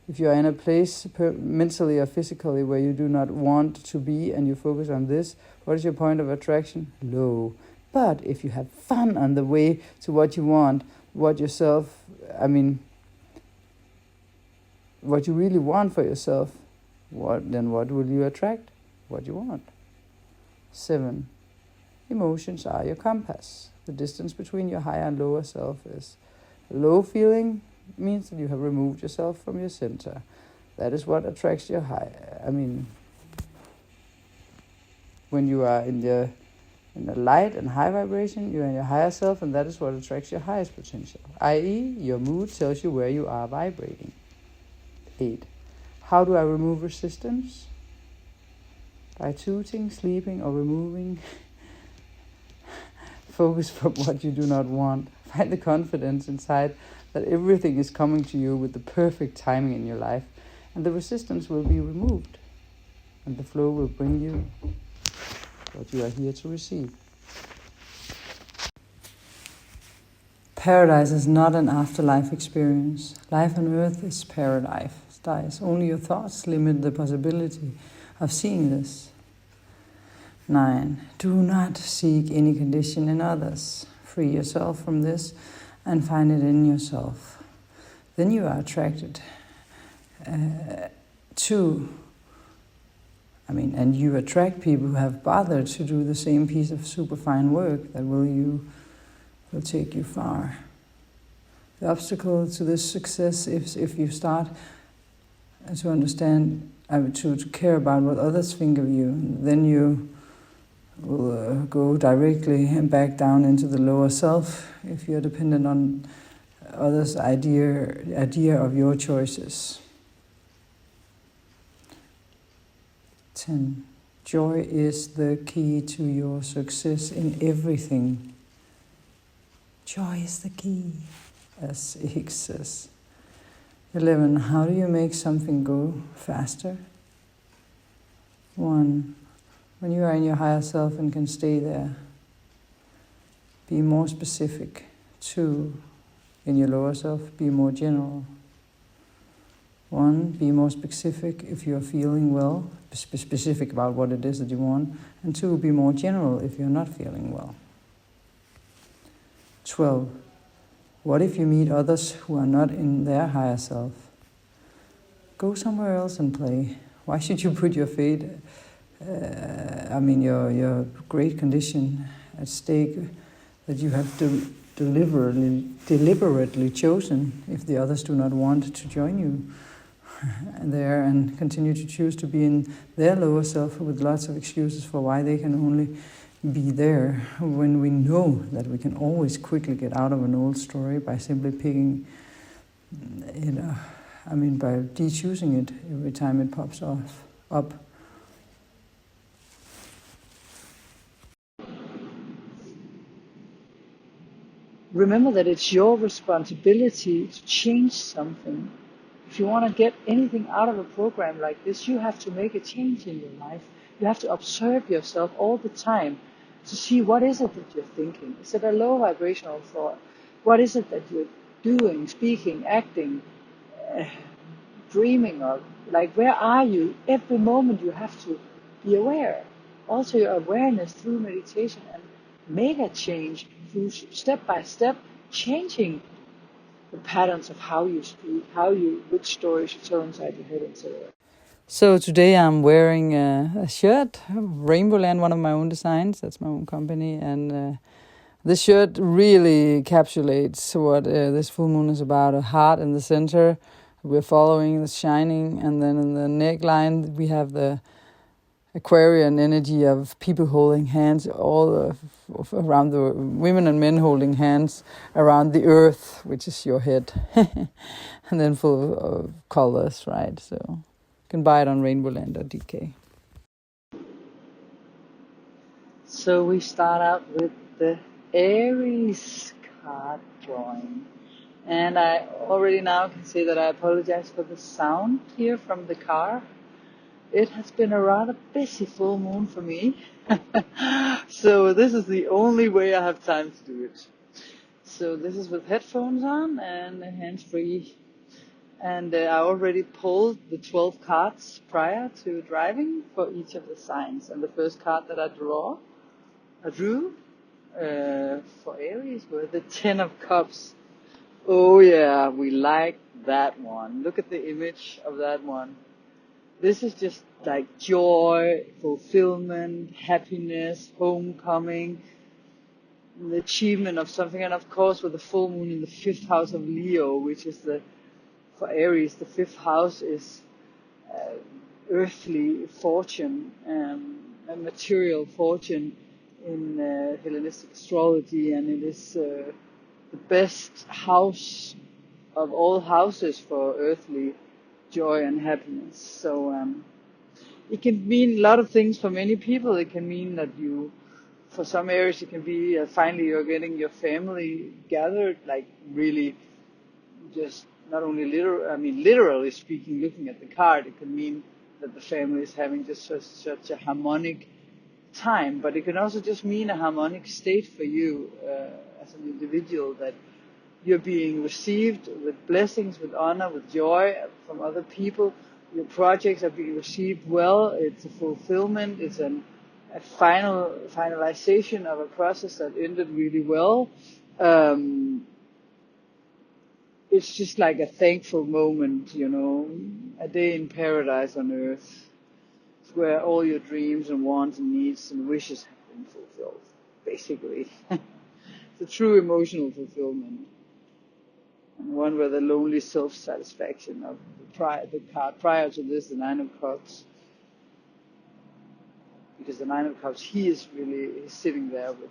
If you are in a place mentally or physically where you do not want to be and you focus on this, what is your point of attraction? Low. But if you have fun on the way to what you want, what you really want for yourself, then what will you attract? What you want. 7. Emotions are your compass. The distance between your higher and lower self is low feeling means that you have removed yourself from your center. That is what attracts your high. When you are in the light and high vibration, you are in your higher self, and that is what attracts your highest potential, i.e. your mood tells you where you are vibrating. 8. How do I remove resistance? By tooting, sleeping, or removing focus from what you do not want. Find the confidence inside that everything is coming to you with the perfect timing in your life, and the resistance will be removed, and the flow will bring you what you are here to receive. Paradise is not an afterlife experience. Life on earth is paradise. Only your thoughts limit the possibility of seeing this. 9. Do not seek any condition in others. Free yourself from this and find it in yourself. Then you are attracted and you attract people who have bothered to do the same piece of superfine work that will take you far. The obstacle to this success is if you start to understand, to care about what others think of you, then you will go directly and back down into the lower self if you're dependent on others' idea of your choices. 10. Joy is the key to your success in everything. Joy is the key, as Higgs says. 11. How do you make something go faster? 1. When you are in your higher self and can stay there, be more specific. 2. In your lower self, be more general. 1. Be more specific if you are feeling well, specific about what it is that you want. And 2. Be more general if you're not feeling well. 12. What if you meet others who are not in their higher self? Go somewhere else and play. Why should you put your fate, your great condition at stake that you have deliberately chosen if the others do not want to join you there and continue to choose to be in their lower self with lots of excuses for why they can only be there when we know that we can always quickly get out of an old story by simply picking it by de-choosing it every time it pops up. Remember that it's your responsibility to change something. If you want to get anything out of a program like this, you have to make a change in your life. You have to observe yourself all the time to see what is it that you're thinking. Is it a low vibrational thought? What is it that you're doing, speaking, acting, dreaming of? Like, where are you? Every moment you have to be aware. Also your awareness through meditation, and make a change through step by step, changing the patterns of how you speak, which stories you tell inside your head, etc. So today I'm wearing a shirt, RainbowLand, one of my own designs. That's my own company, and this shirt really encapsulates what this full moon is about. A heart in the center. We're following the shining, and then in the neckline we have the Aquarian energy of people holding hands, all around the women and men holding hands around the earth, which is your head, and then full of colors, right? So you can buy it on RainbowLand.dk. So we start out with the Aries card drawing. And I already now can say that I apologize for the sound here from the car. It has been a rather busy full moon for me. So this is the only way I have time to do it. So this is with headphones on and hands-free. And I already pulled the 12 cards prior to driving for each of the signs. And the first card that I drew for Aries were the 10 of Cups. Oh yeah, we like that one. Look at the image of that one. This is just like joy, fulfillment, happiness, homecoming, the achievement of something. And of course with the full moon in the 5th house of Leo, which is for Aries, the 5th house is earthly fortune, a material fortune in Hellenistic astrology, and it is the best house of all houses for earthly joy and happiness. So it can mean a lot of things for many people. It can mean that for some Aries, it can be finally you're getting your family gathered, like really just not only literally speaking, looking at the card, it can mean that the family is having just such a harmonic time, but it can also just mean a harmonic state for you as an individual, that you're being received with blessings, with honor, with joy from other people. Your projects are being received well. It's a fulfillment. It's a finalization of a process that ended really well. It's just like a thankful moment, a day in paradise on earth, where all your dreams and wants and needs and wishes have been fulfilled, basically. It's a true emotional fulfillment. And one where the lonely self-satisfaction of the card prior to this, the 9 of Cups, because the 9 of Cups, he's sitting there with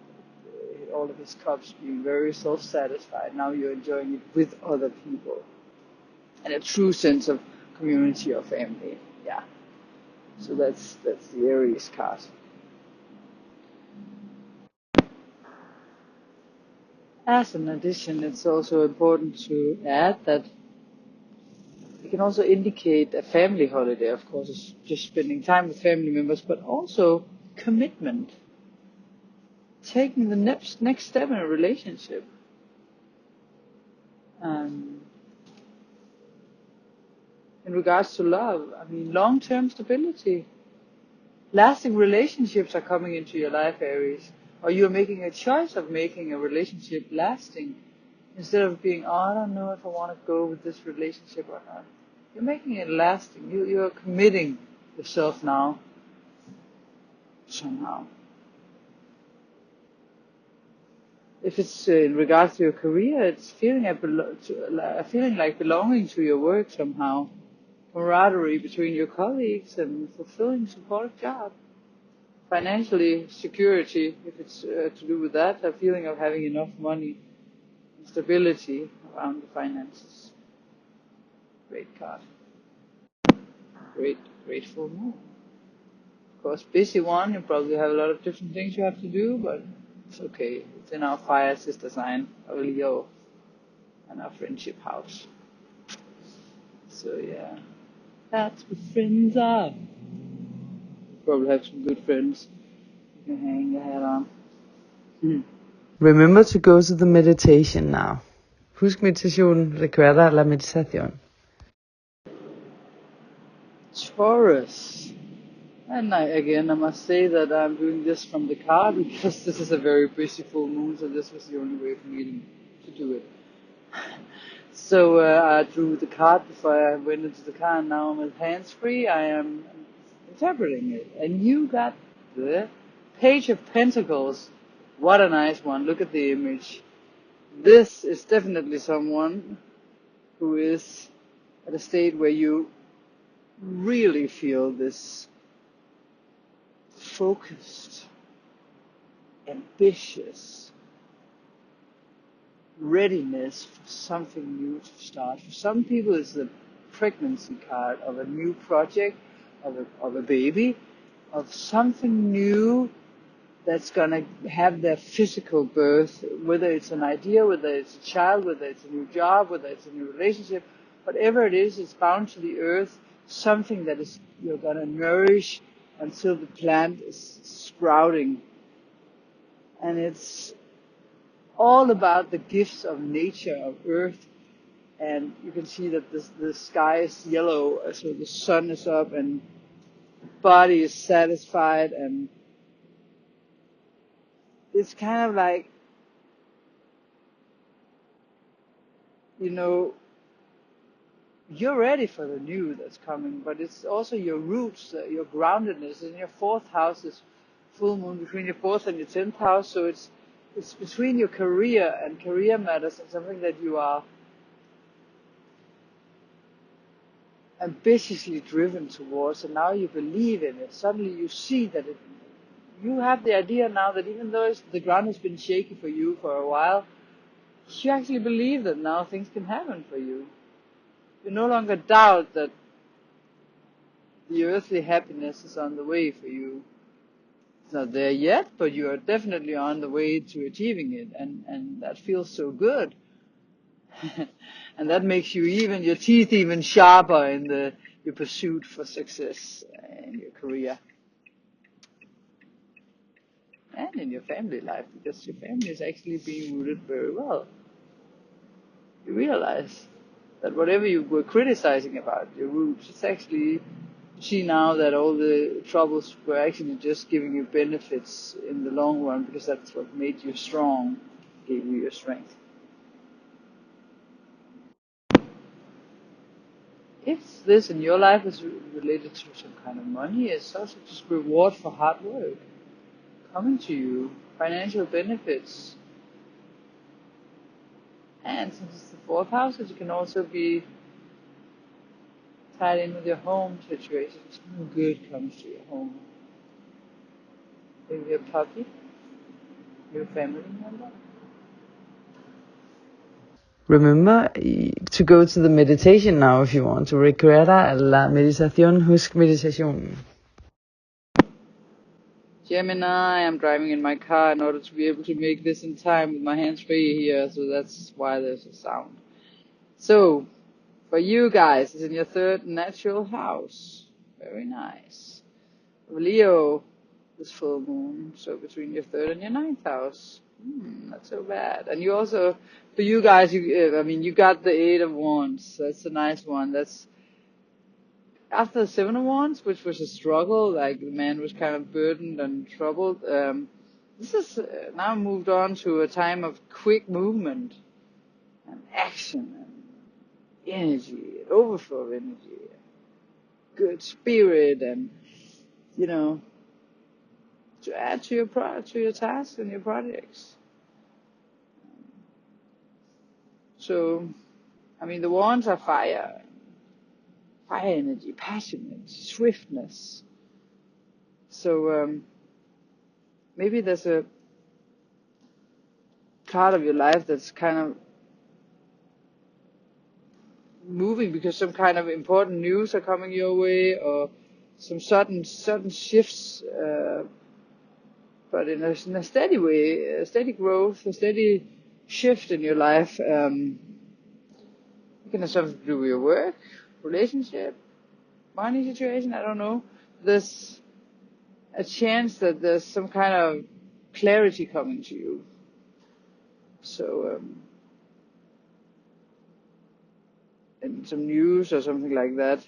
all of his cups being very self-satisfied. Now you're enjoying it with other people. And a true sense of community or family. Yeah. So that's the Aries card. As an addition, it's also important to add that it can also indicate a family holiday. Of course, it's just spending time with family members, but also commitment. Taking the next step in a relationship. In regards to love, long-term stability. Lasting relationships are coming into your life, Aries. Or you're making a choice of making a relationship lasting, instead of being, I don't know if I want to go with this relationship or not. You're making it lasting. You're committing yourself now, somehow. If it's in regards to your career, it's feeling like belonging to your work somehow. Camaraderie between your colleagues and fulfilling supportive job. financially security, if it's to do with that, a feeling of having enough money, stability around the finances. Great card. Great full moon. Of course, busy one. You probably have a lot of different things you have to do, but it's okay. It's in our fire sister sign of Leo and our friendship house. So yeah, that's what friends are. Probably have some good friends you can hang your hat on. Remember to go to the meditation now. Husk meditation, recuerda la meditación. Taurus. And I must say that I'm doing this from the car because this is a very busy full moon, so this was the only way for me to do it. So I drew the card before I went into the car, and now I'm with hands-free. I am interpreting it. And you got the Page of Pentacles. What a nice one. Look at the image. This is definitely someone who is at a state where you really feel this focused, ambitious readiness for something new to start. For some people, it's the pregnancy card of a new project, of a baby, of something new that's going to have their physical birth, whether it's an idea, whether it's a child, whether it's a new job, whether it's a new relationship, whatever it is, it's bound to the earth, something that is you're going to nourish until the plant is sprouting. And it's all about the gifts of nature, of earth. And you can see that the sky is yellow, so the sun is up and the body is satisfied, and it's kind of like, you know, you're ready for the new that's coming, but it's also your roots, your groundedness. In your 4th house is full moon between your 4th and your 10th house, so it's between your career and career matters, and something that you are ambitiously driven towards, and now you believe in it. Suddenly you see that you have the idea now that even though the ground has been shaky for you for a while, you actually believe that now things can happen for you. You no longer doubt that the earthly happiness is on the way for you. It's not there yet, but you are definitely on the way to achieving it, and that feels so good. And that makes you your teeth even sharper in your pursuit for success in your career. And in your family life, because your family is actually being rooted very well. You realize that whatever you were criticizing about your roots, it's actually, see now that all the troubles were actually just giving you benefits in the long run, because that's what made you strong, gave you your strength. If this in your life is related to some kind of money, it's also just reward for hard work coming to you, financial benefits. And since it's the 4th house, it can also be tied in with your home situation. Something good comes to your home. Maybe a puppy, your family member. Remember to go to the meditation now if you want to. Recuerda la meditación, husk meditación. Gemini, I'm driving in my car in order to be able to make this in time with my hands free here, so that's why there's a sound. So, for you guys, it's in your 3rd natural house. Very nice. Leo, this full moon, so between your 3rd and your 9th house. Not so bad. And you also, for you guys, you got the 8 of Wands. That's a nice one. That's after the 7 of Wands, which was a struggle, like the man was kind of burdened and troubled. This is now moved on to a time of quick movement and action and energy, overflow of energy, good spirit, and to add to your tasks and your projects. So, the wands are fire energy, passionate, swiftness. So maybe there's a part of your life that's kind of moving because some kind of important news are coming your way, or some sudden shifts, but in a steady way, a steady growth, a steady shift in your life. It can have something to do with your work, relationship, money situation, I don't know. There's a chance that there's some kind of clarity coming to you. So, and some news or something like that.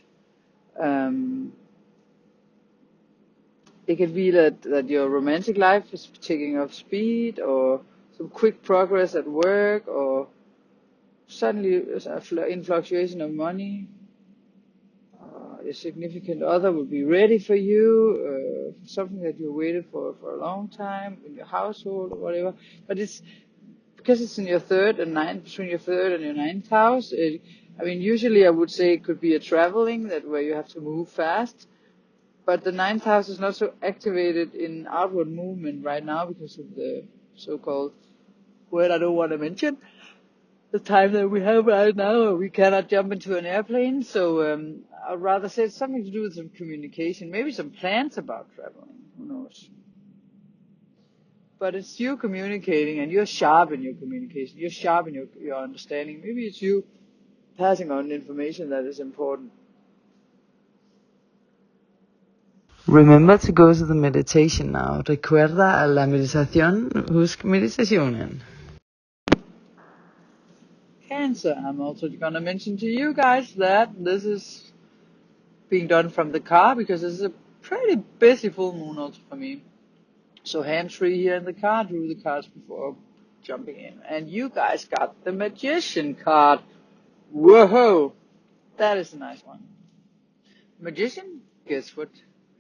It can be that your romantic life is taking up speed, or some quick progress at work, or suddenly in fluctuation of money. Your significant other will be ready for you, something that you waited for a long time in your household or whatever. But it's because it's in your third and ninth, between your third and your ninth house. Usually I would say it could be a traveling where you have to move fast. But the ninth house is not so activated in outward movement right now because of the so-called word I don't want to mention. The time that we have right now, we cannot jump into an airplane. So I'd rather say it's something to do with some communication, maybe some plans about traveling. Who knows? But it's you communicating, and you're sharp in your communication. You're sharp in your understanding. Maybe it's you passing on information that is important. Remember to go to the meditation now. Recuerda a la meditación. Husk meditationen. Cancer. I'm also going to mention to you guys that this is being done from the car because this is a pretty busy full moon also for me. So hands-free here in the car, drew the cards before jumping in. And you guys got the Magician card. Whoa! That is a nice one. Magician, guess what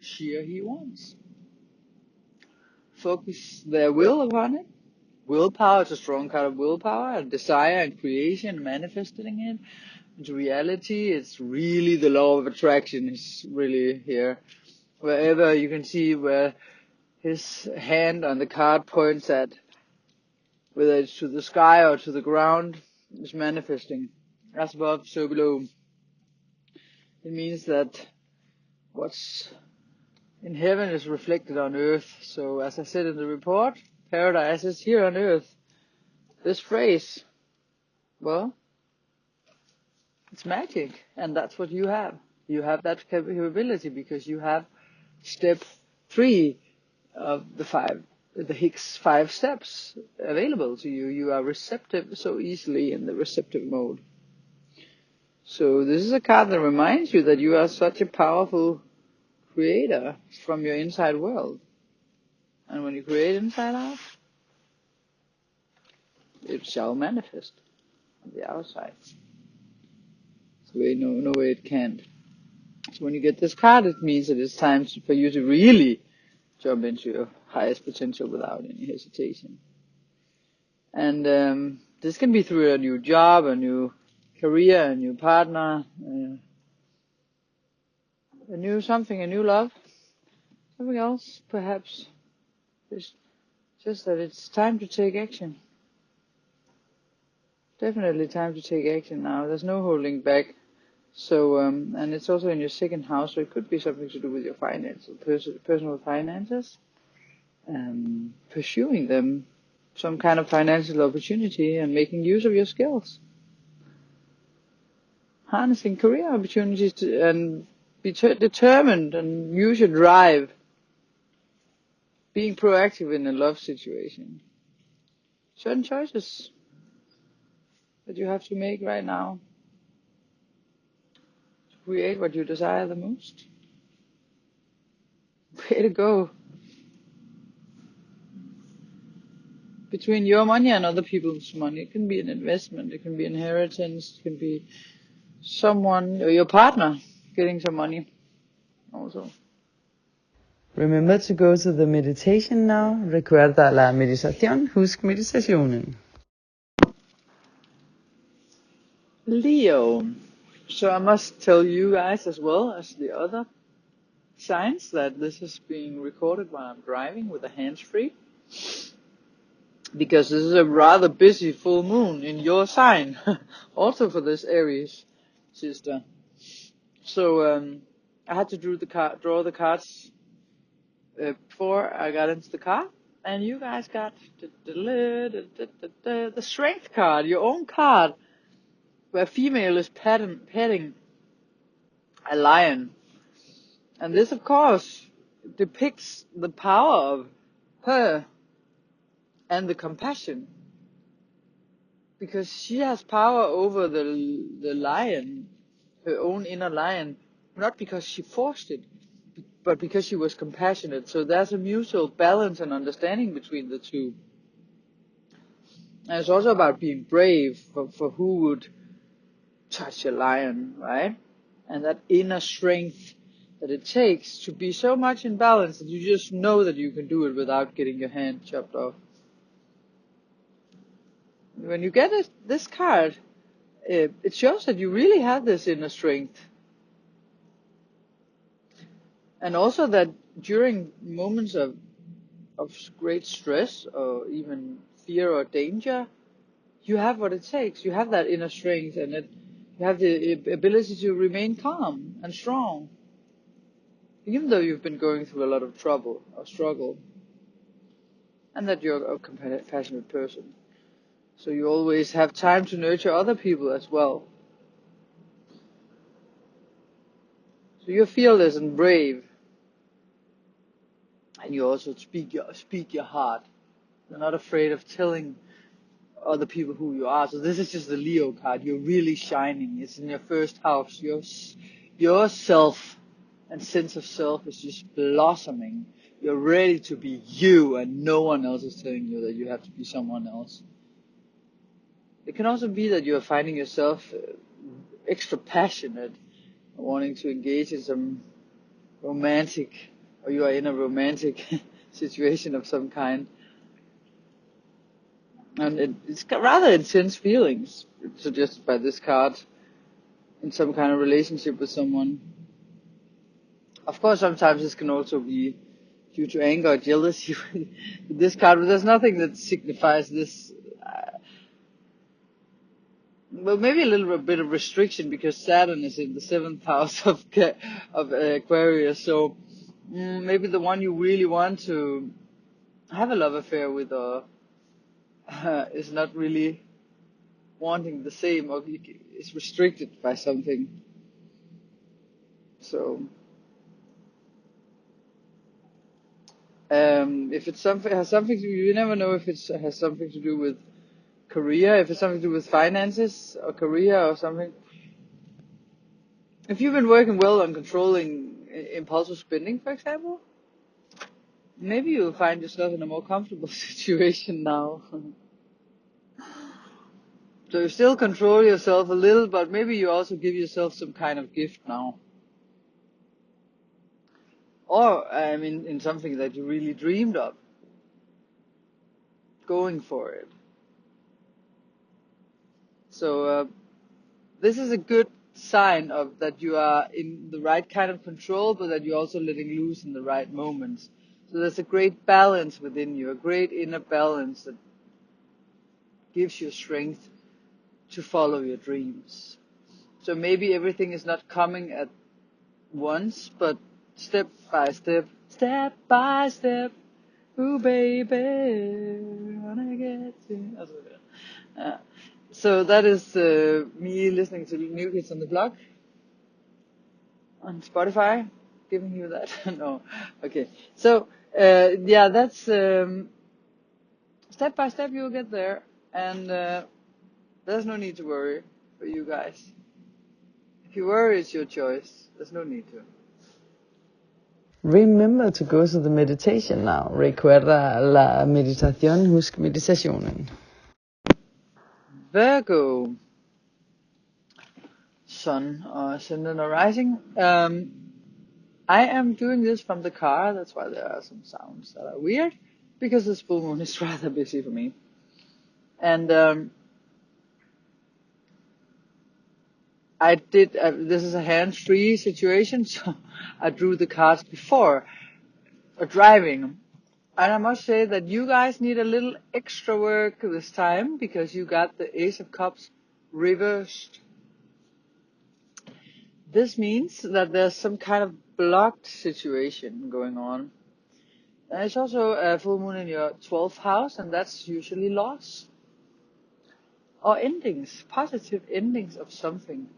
she or he wants? Focus their will upon it. Willpower is a strong kind of willpower, and desire and creation, manifesting it into reality. It's really the law of attraction is really here. Wherever you can see where his hand on the card points at, whether it's to the sky or to the ground, is manifesting. As above, so below. It means that what's in heaven is reflected on earth. So as I said in the report, paradise is here on earth. This phrase, well, it's magic, and that's what you have. You have that capability because you have step 3 of the Higgs 5 steps available to you. You are receptive so easily in the receptive mode. So this is a card that reminds you that you are such a powerful creator from your inside world. And when you create inside out, it shall manifest on the outside. So no way it can't. So when you get this card, it means that it's time for you to really jump into your highest potential without any hesitation. And this can be through a new job, a new career, a new partner, a new love, something else perhaps. It's just that it's time to take action. Definitely time to take action now. There's no holding back. So, and it's also in your second house, so it could be something to do with your finances, personal finances, pursuing them, some kind of financial opportunity, and making use of your skills. Harnessing career opportunities and be determined and use your drive. Being proactive in a love situation. Certain choices that you have to make right now to create what you desire the most. Way to go. Between your money and other people's money. It can be an investment, it can be inheritance, it can be someone or your partner getting some money also. Remember to go to the meditation now. Recuerda la meditación. Husk meditationen. Leo. So I must tell you guys as well as the other signs that this is being recorded while I'm driving with the hands-free, because this is a rather busy full moon in your sign, also for this Aries sister. So I had to draw the cards before I got into the car, and you guys got the strength card, your own card, where a female is petting a lion. And this, of course, depicts the power of her and the compassion, because she has power over the lion, her own inner lion, not because she forced it, but because she was compassionate. So there's a mutual balance and understanding between the two. And it's also about being brave, for who would touch a lion, right? And that inner strength that it takes to be so much in balance that you just know that you can do it without getting your hand chopped off. When you get this card, it shows that you really have this inner strength. And also that during moments of great stress or even fear or danger, you have what it takes. You have that inner strength, and you have the ability to remain calm and strong, even though you've been going through a lot of trouble or struggle, and that you're a compassionate person. So you always have time to nurture other people as well. So you're fearless and brave, and you also speak your heart. You're not afraid of telling other people who you are. So this is just the Leo card. You're really shining. It's in your first house. Your self and sense of self is just blossoming. You're ready to be you, and no one else is telling you that you have to be someone else. It can also be that you're finding yourself extra passionate, wanting to engage in some romantic, or you are in a romantic situation of some kind. And it's got rather intense feelings, suggested by this card, in some kind of relationship with someone. Of course, sometimes this can also be due to anger or jealousy with this card, but there's nothing that signifies this. Well, maybe a little bit of restriction, because Saturn is in the 7th house of Aquarius, so maybe the one you really want to have a love affair with is not really wanting the same, or is restricted by something. So if it's has something to, you never know if it has something to do with career, if it's something to do with finances or career or something. If you've been working well on controlling impulsive spending, for example, maybe you'll find yourself in a more comfortable situation now. So you still control yourself a little, but maybe you also give yourself some kind of gift now. Or, I mean, in something that you really dreamed of. Going for it. So this is a good sign of that you are in the right kind of control, but that you're also letting loose in the right moments. So there's a great balance within you, a great inner balance that gives you strength to follow your dreams. So maybe everything is not coming at once, but step by step, step by step. Ooh baby, wanna get you. So that is me listening to New Kids on the Block on Spotify, giving you that. No, okay. So yeah, that's step by step you'll get there, and there's no need to worry for you guys. If you worry, it's your choice. There's no need to. Remember to go to the meditation now. Recuerda la meditación. Husk meditationen. Virgo, Sun, Ascendant or Rising. I am doing this from the car. That's why there are some sounds that are weird, because this full moon is rather busy for me. And I did, this is a hands-free situation, so I drew the cards before driving. And I must say that you guys need a little extra work this time because you got the Ace of Cups reversed. This means that there's some kind of blocked situation going on. And it's also a full moon in your 12th house, and that's usually loss or endings, positive endings of something.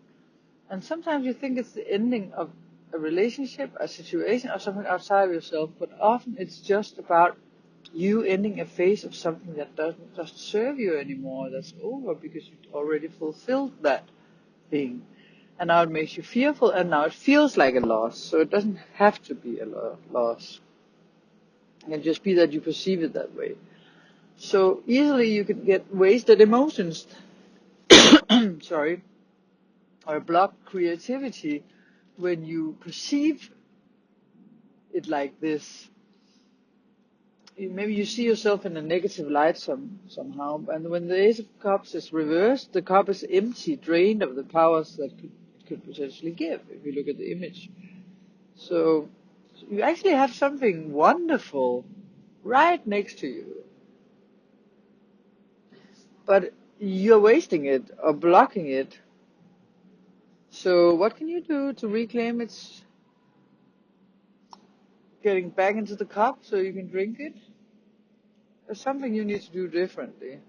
And sometimes you think it's the ending of a relationship, a situation, or something outside of yourself, but often it's just about you ending a phase of something that doesn't serve you anymore, that's over because you've already fulfilled that thing. And now it makes you fearful, and now it feels like a loss, so it doesn't have to be a loss. It can just be that you perceive it that way. So easily you can get wasted emotions, sorry, or block creativity when you perceive it like this. Maybe you see yourself in a negative light somehow, and when the Ace of Cups is reversed, the cup is empty, drained of the powers that it could potentially give, if you look at the image. So you actually have something wonderful right next to you, but you're wasting it or blocking it. So what can you do to reclaim its getting back into the cup so you can drink it? There's something you need to do differently.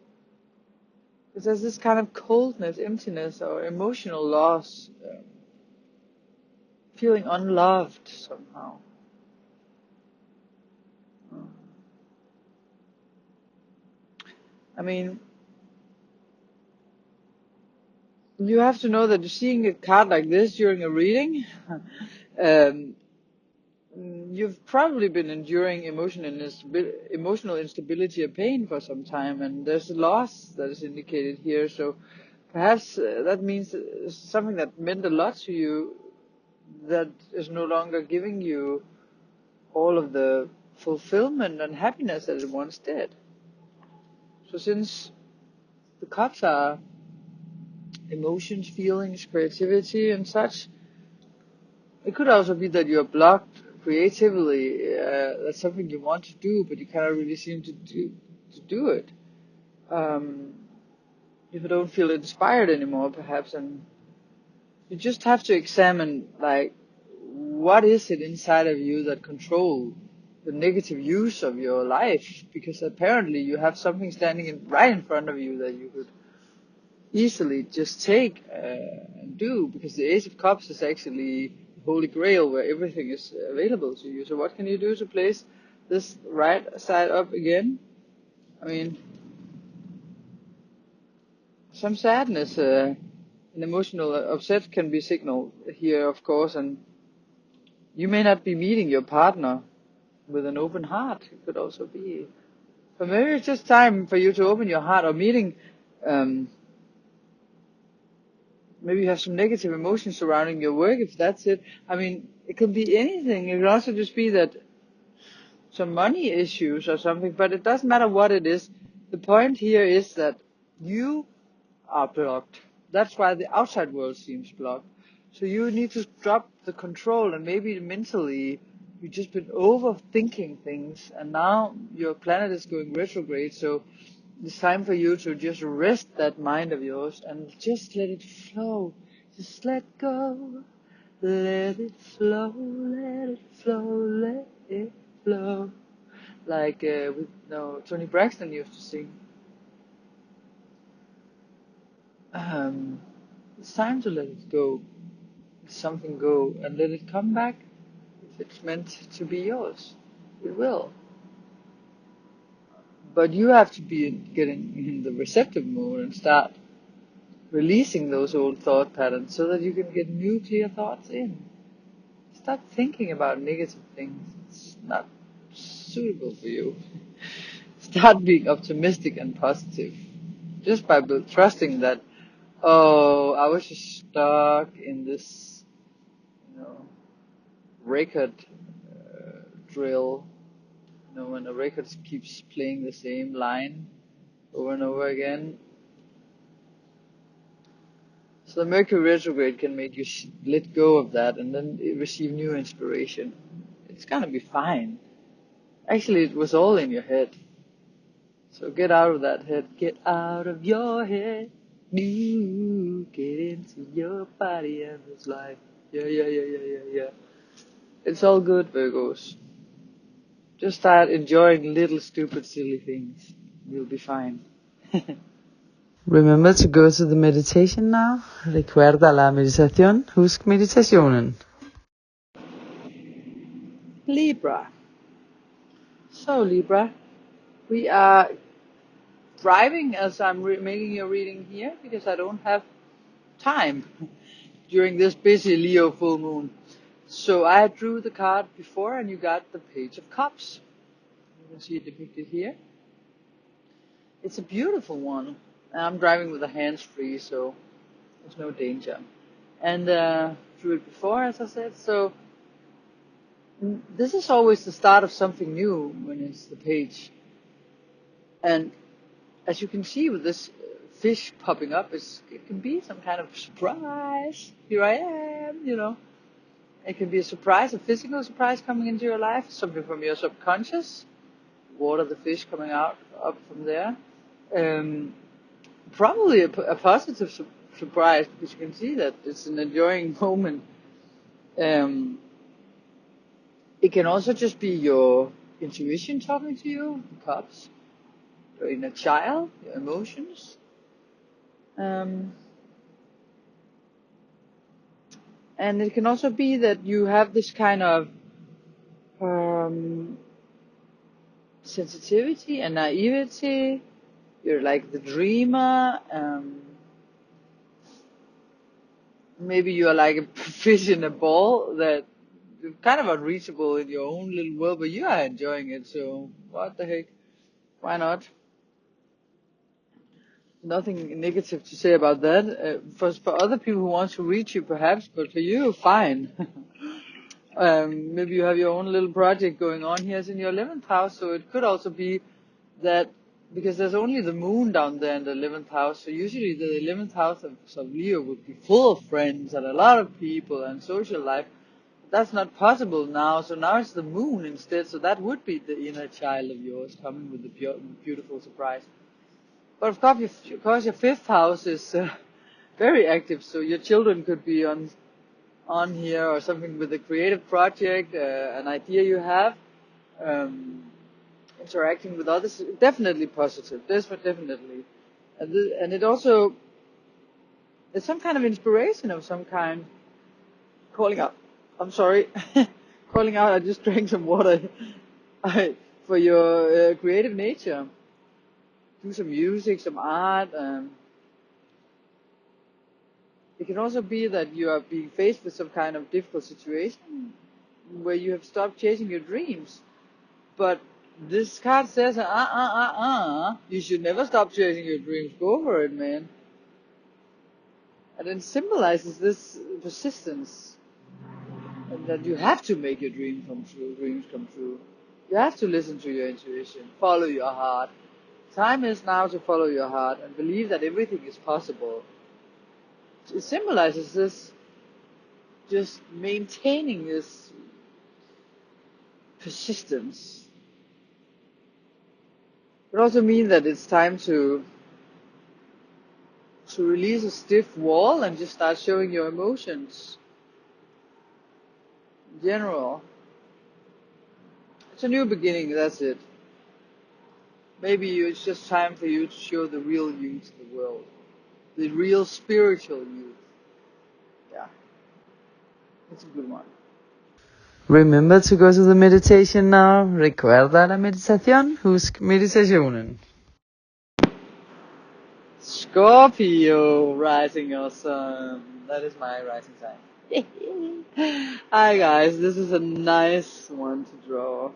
Because there's this kind of coldness, emptiness, or emotional loss, feeling unloved somehow. I mean, you have to know that seeing a card like this during a reading, you've probably been enduring emotional instability or pain for some time, and there's a loss that is indicated here. So perhaps that means something that meant a lot to you that is no longer giving you all of the fulfillment and happiness that it once did. So since the cups are emotions, feelings, creativity and such, it could also be that you're blocked creatively. That's something you want to do, but you cannot really seem to do it. If you don't feel inspired anymore, perhaps, and you just have to examine, like, what is it inside of you that control the negative use of your life? Because apparently you have something standing right in front of you that you could easily just take and do, because the Ace of Cups is actually the Holy Grail where everything is available to you. So what can you do to place this right side up again? I mean, some sadness, an emotional upset can be signaled here, of course, and you may not be meeting your partner with an open heart. It could also be. But maybe it's just time for you to open your heart, or meeting, maybe you have some negative emotions surrounding your work, if that's it. I mean, it could be anything. It could also just be that some money issues or something, but it doesn't matter what it is. The point here is that you are blocked. That's why the outside world seems blocked. So you need to drop the control, and maybe mentally you've just been overthinking things, and now your planet is going retrograde, so it's time for you to just rest that mind of yours and just let it flow. Just let go. Let it flow, let it flow, let it flow. Like Tony Braxton used to sing. It's time to let it go. Let something go and let it come back. If it's meant to be yours, it will. But you have to be getting in the receptive mode and start releasing those old thought patterns so that you can get new clear thoughts in. Stop thinking about negative things. It's not suitable for you. Start being optimistic and positive. Just by trusting that, oh, I was just stuck in this, record drill. When a record keeps playing the same line over and over again. So the Mercury retrograde can make you let go of that and then receive new inspiration. It's gonna be fine. Actually, it was all in your head. So get out of that head. Get out of your head. Get into your body and this life. Yeah. It's all good, Virgos. Just start enjoying little stupid silly things. You'll be fine. Remember to go to the meditation now. Recuerda la meditación. Husk meditationen. Libra. So Libra, we are driving as I'm making your reading here because I don't have time during this busy Leo full moon. So I drew the card before and you got the Page of Cups. You can see it depicted here. It's a beautiful one. I'm driving with the hands free, so there's no danger. And drew it before, as I said. So this is always the start of something new when it's the page. And as you can see with this fish popping up, it can be some kind of surprise. Here I am, you know. It can be a surprise, a physical surprise coming into your life, something from your subconscious. Water the fish coming out up from there. Probably a positive surprise because you can see that it's an enjoying moment. It can also just be your intuition talking to you, the cups, your inner child, your emotions. And it can also be that you have this kind of sensitivity and naivety. You're like the dreamer. Maybe you are like a fish in a ball that is kind of unreachable in your own little world, but you are enjoying it. So what the heck? Why not? Nothing negative to say about that. For other people who want to reach you, perhaps, but for you, fine. Maybe you have your own little project going on here. It's in your 11th house, so it could also be that because there's only the moon down there in the 11th house, so usually the 11th house of Leo would be full of friends and a lot of people and social life. That's not possible now, so now it's the moon instead, so that would be the inner child of yours coming with the beautiful surprise. But of course your 5th house is very active, so your children could be on here or something with a creative project, an idea you have, interacting with others, definitely positive, definitely. And it also, it's some kind of inspiration of some kind, calling out, I'm sorry, calling out, I just drank some water, for your creative nature. Do some music, some art. It can also be that you are being faced with some kind of difficult situation where you have stopped chasing your dreams. But this card says, you should never stop chasing your dreams. Go for it, man. And it symbolizes this persistence. And that you have to make your dreams come true. You have to listen to your intuition. Follow your heart. Time is now to follow your heart and believe that everything is possible. It symbolizes this, just maintaining this persistence. It also means that it's time to release a stiff wall and just start showing your emotions. In general, it's a new beginning, that's it. Maybe it's just time for you to show the real you to the world. The real spiritual you. Yeah. It's a good one. Remember to go to the meditation now. Recuerda la meditación. Husk meditationen. Scorpio, rising your sun. That is my rising sign. Hi guys, this is a nice one to draw.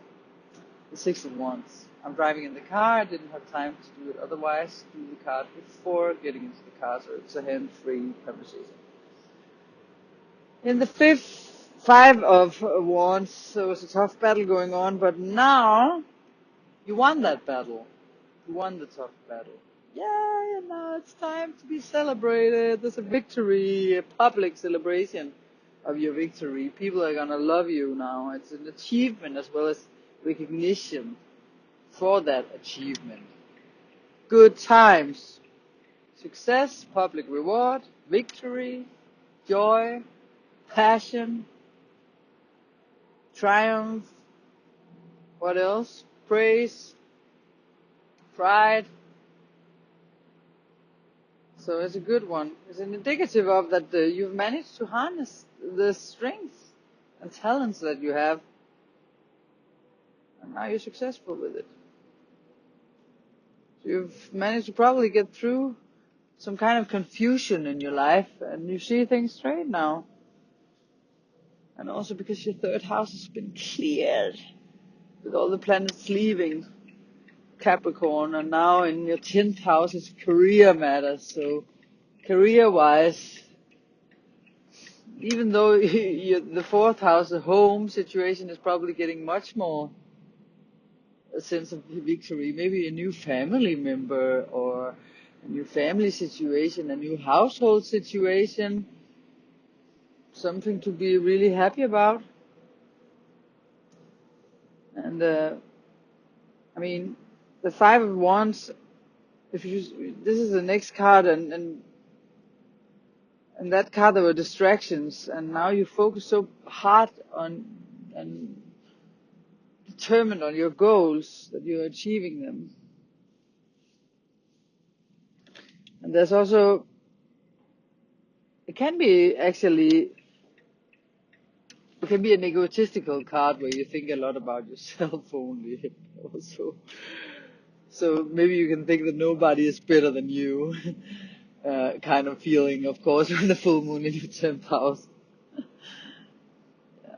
The 6 of Wands. I'm driving in the car, I didn't have time to do it otherwise. Do the card before getting into the car, so it's a hand-free conversation. In the 5 of Wands, there was a tough battle going on, but now you won that battle. You won the tough battle. yeah, now it's time to be celebrated. There's a victory, a public celebration of your victory. People are gonna love you now. It's an achievement as well as recognition for that achievement. Good times, success, public reward, victory, joy, passion, triumph, what else? Praise, pride. So it's a good one. It's an indicative of that you've managed to harness the strengths and talents that you have. And now you're successful with it. So you've managed to probably get through some kind of confusion in your life and you see things straight now. And also because your third house has been cleared with all the planets leaving Capricorn, and now in your 10th house is career matters. So career-wise, even though the 4th house, the home situation, is probably getting much more a sense of victory, maybe a new family member or a new family situation, a new household situation, something to be really happy about. And I mean, the 5 of Wands, this is the next card, and that card there were distractions, and now you focus so hard on and determined on your goals that you're achieving them. And there's also, it can be an egotistical card where you think a lot about yourself only also. So maybe you can think that nobody is better than you, kind of feeling, of course, when the full moon in your 10th house. Yeah.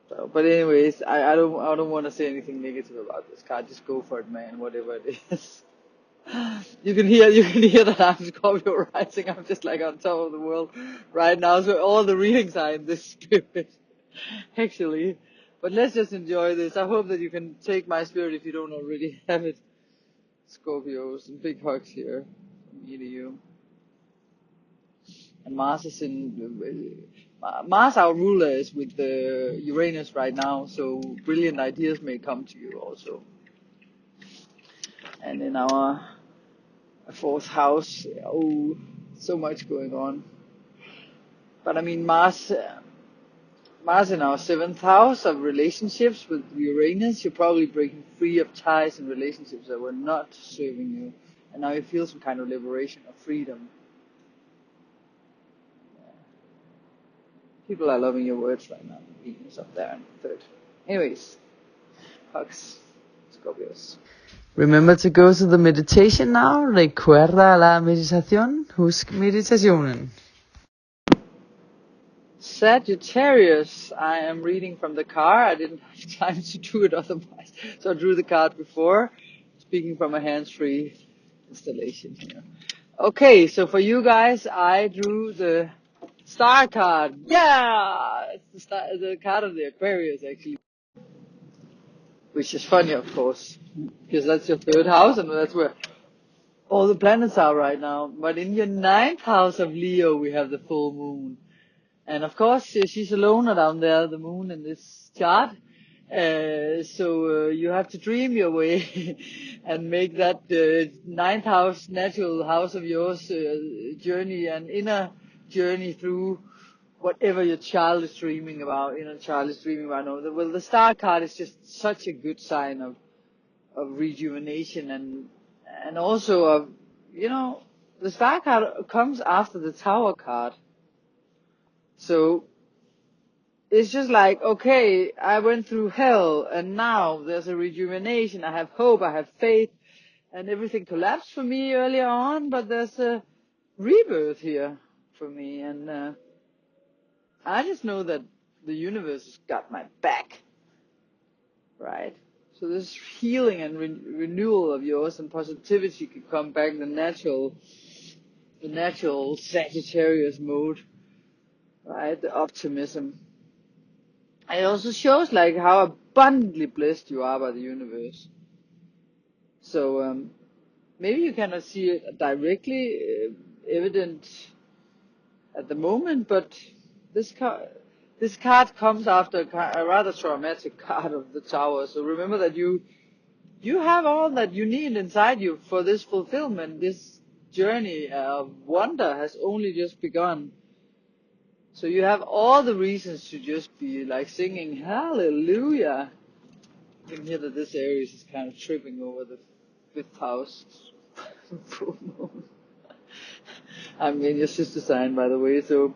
So, but anyways, I don't want to say anything negative about this card. Just go for it, man. Whatever it is. You can hear that I'm Scorpio rising. I'm just like on top of the world right now. So all the readings are in this spirit, actually. But let's just enjoy this. I hope that you can take my spirit if you don't already have it. Scorpios, and big hugs here from me to you. And Mars is Mars, our ruler, is with Uranus right now. So brilliant ideas may come to you also. And in our 4th house, so much going on. But I mean, Mars in our 7th house of relationships with Uranus, you're probably breaking free of ties and relationships that were not serving you, and now you feel some kind of liberation of freedom. People are loving your words right now. Venus up there in the 3rd. Anyways, hugs, Scorpios. Remember to go to the meditation now. Recuerda la meditación. Husk meditationen. Sagittarius, I am reading from the car. I didn't have time to do it otherwise, so I drew the card before, speaking from a hands-free installation here. Okay, so for you guys, I drew the star card. Yeah, it's the card of the Aquarius, actually, which is funny, of course, because that's your 3rd house, and that's where all the planets are right now. But in your 9th house of Leo, we have the full moon. And of course, she's alone down there, the moon, in this chart. So you have to dream your way and make that 9th house, natural house of yours, journey, an inner journey through whatever your child is dreaming about. Inner child is dreaming about. No, well, the star card is just such a good sign of rejuvenation and also of, the star card comes after the Tower card. So it's just like, okay, I went through hell and now there's a rejuvenation. I have hope, I have faith, and everything collapsed for me earlier on, but there's a rebirth here for me, and I just know that the universe has got my back, right? So this healing and renewal of yours and positivity could come back, the natural Sagittarius mode, right? The optimism. It also shows like how abundantly blessed you are by the universe. So maybe you cannot see it directly evident at the moment, but this card comes after a rather traumatic card of the Tower. So remember that you have all that you need inside you for this fulfillment. This journey of wonder has only just begun. So you have all the reasons to just be like singing hallelujah. You can hear that this Aries is kind of tripping over the 5th house full moon. I'm in your sister sign, by the way, so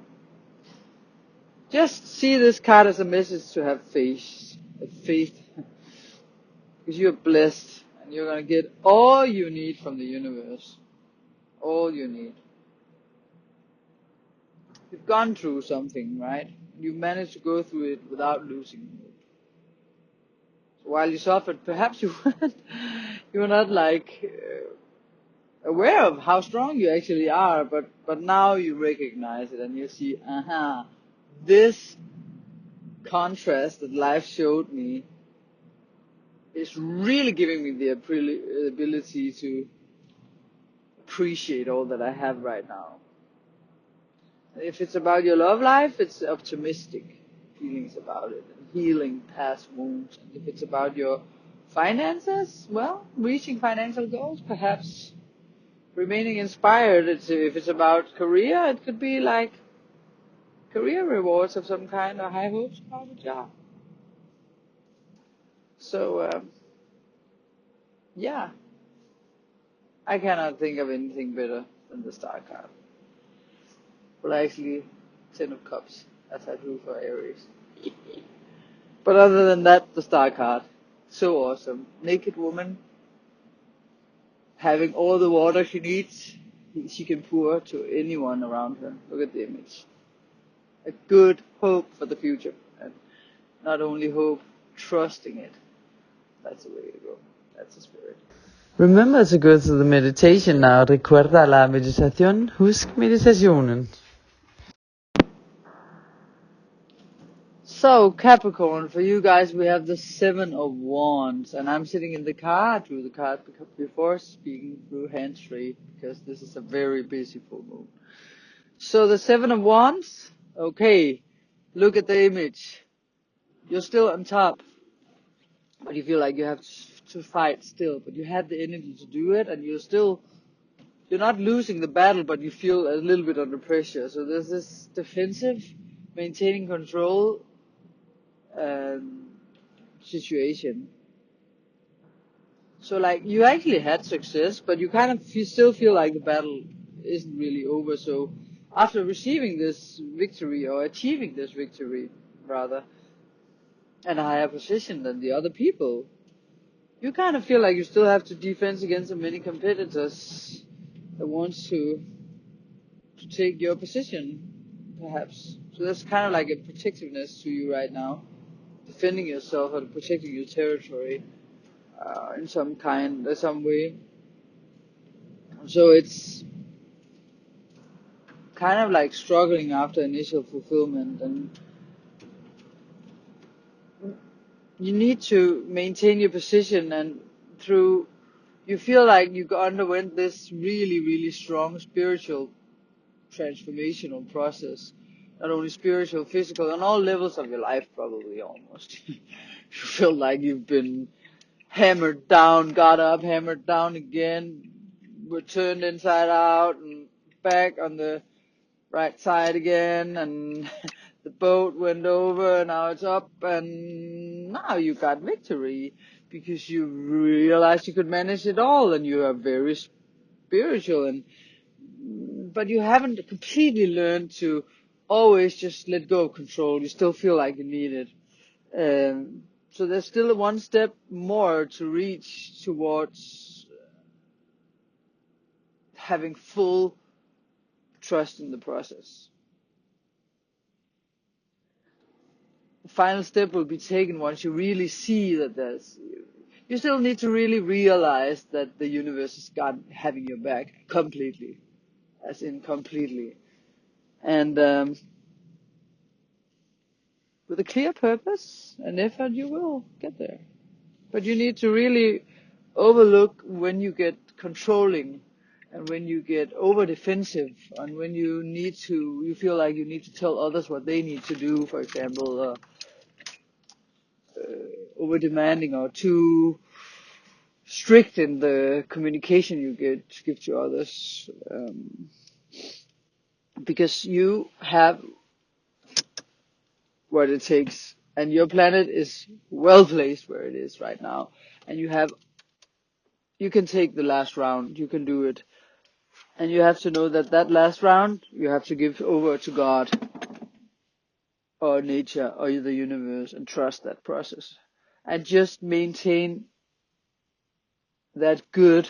just see this card as a message to have faith. Because you're blessed and you're going to get all you need from the universe. All you need. You've gone through something, right? You managed to go through it without losing hope. So while you suffered, perhaps you were not like aware of how strong you actually are, but now you recognize it and you see, this contrast that life showed me is really giving me the ability to appreciate all that I have right now. If it's about your love life, it's optimistic feelings about it, and healing past wounds. And if it's about your finances, well, reaching financial goals, perhaps remaining inspired. If it's about career, it could be like career rewards of some kind or high hopes about a job. So, yeah, I cannot think of anything better than the Star card. Well, actually, 10 of Cups, as I drew for Aries. But other than that, the Star card, so awesome. Naked woman, having all the water she needs, she can pour to anyone around her. Look at the image. A good hope for the future. And not only hope, trusting it. That's the way to go. That's the spirit. Remember to go to the meditation now. Recuerda la meditación. Husk meditationen. So, Capricorn, for you guys, we have the 7 of Wands. And I'm sitting in the car. I drew the card before speaking through hands-free, because this is a very busy full moon. So, the 7 of Wands, okay, look at the image. You're still on top, but you feel like you have to fight still. But you have the energy to do it, and you're not losing the battle, but you feel a little bit under pressure. So there's this defensive, maintaining control situation. So like you actually had success, but you kind of still feel like the battle isn't really over. So after receiving this victory, or achieving this victory rather, and a higher position than the other people, you kind of feel like you still have to defend against the many competitors that wants to take your position, perhaps. So that's kind of like a protectiveness to you right now, defending yourself or protecting your territory in some way. So it's kind of like struggling after initial fulfillment, and you need to maintain your position, and you feel like you underwent this really, really strong spiritual transformational process, not only spiritual, physical, on all levels of your life, probably almost. You feel like you've been hammered down, got up, hammered down again, were turned inside out and back on the right side again, and the boat went over, and now it's up, and now you got victory because you realized you could manage it all, and you are very spiritual, but you haven't completely learned to always just let go of control. You still feel like you need it. So there's still one step more to reach towards having full trust in the process. The final step will be taken once you really see that you still need to really realize that the universe is having your back completely, as in completely. And with a clear purpose and effort, you will get there. But you need to really overlook when you get controlling, and when you get over defensive, and when you feel like you need to tell others what they need to do, for example, over demanding or too strict in the communication you give to others, because you have what it takes, and your planet is well placed where it is right now, and you can take the last round, you can do it, and you have to know that last round you have to give over to God or nature or the universe and trust that process, and just maintain that good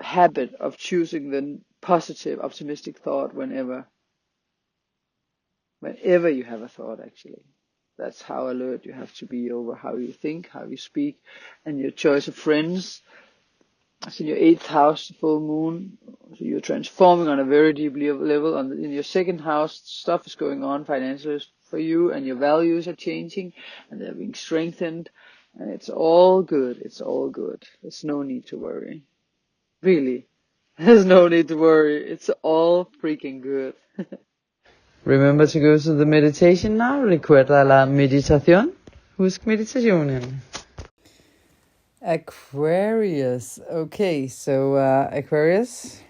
habit of choosing the positive, optimistic thought whenever you have a thought, actually. That's how alert you have to be over how you think, how you speak, and your choice of friends. It's in your 8th house, the full moon. So you're transforming on a very deep level. In your 2nd house, stuff is going on financially for you, and your values are changing, and they're being strengthened. And it's all good. It's all good. There's no need to worry. Really. There's no need to worry. It's all freaking good. Remember to go to the meditation now. Recuerda la meditación. Husk meditationen. Aquarius. Okay, so Aquarius,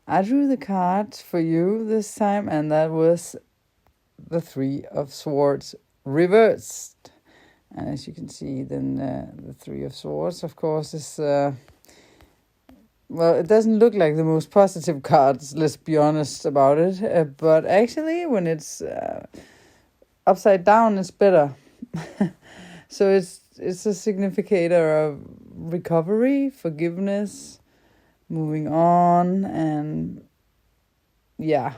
I drew the card for you this time, and that was the 3 of Swords reversed. And as you can see, then the 3 of Swords, of course, is well, it doesn't look like the most positive cards, let's be honest about it, but actually when it's upside down, it's better. So it's a significator of recovery, forgiveness, moving on, and yeah.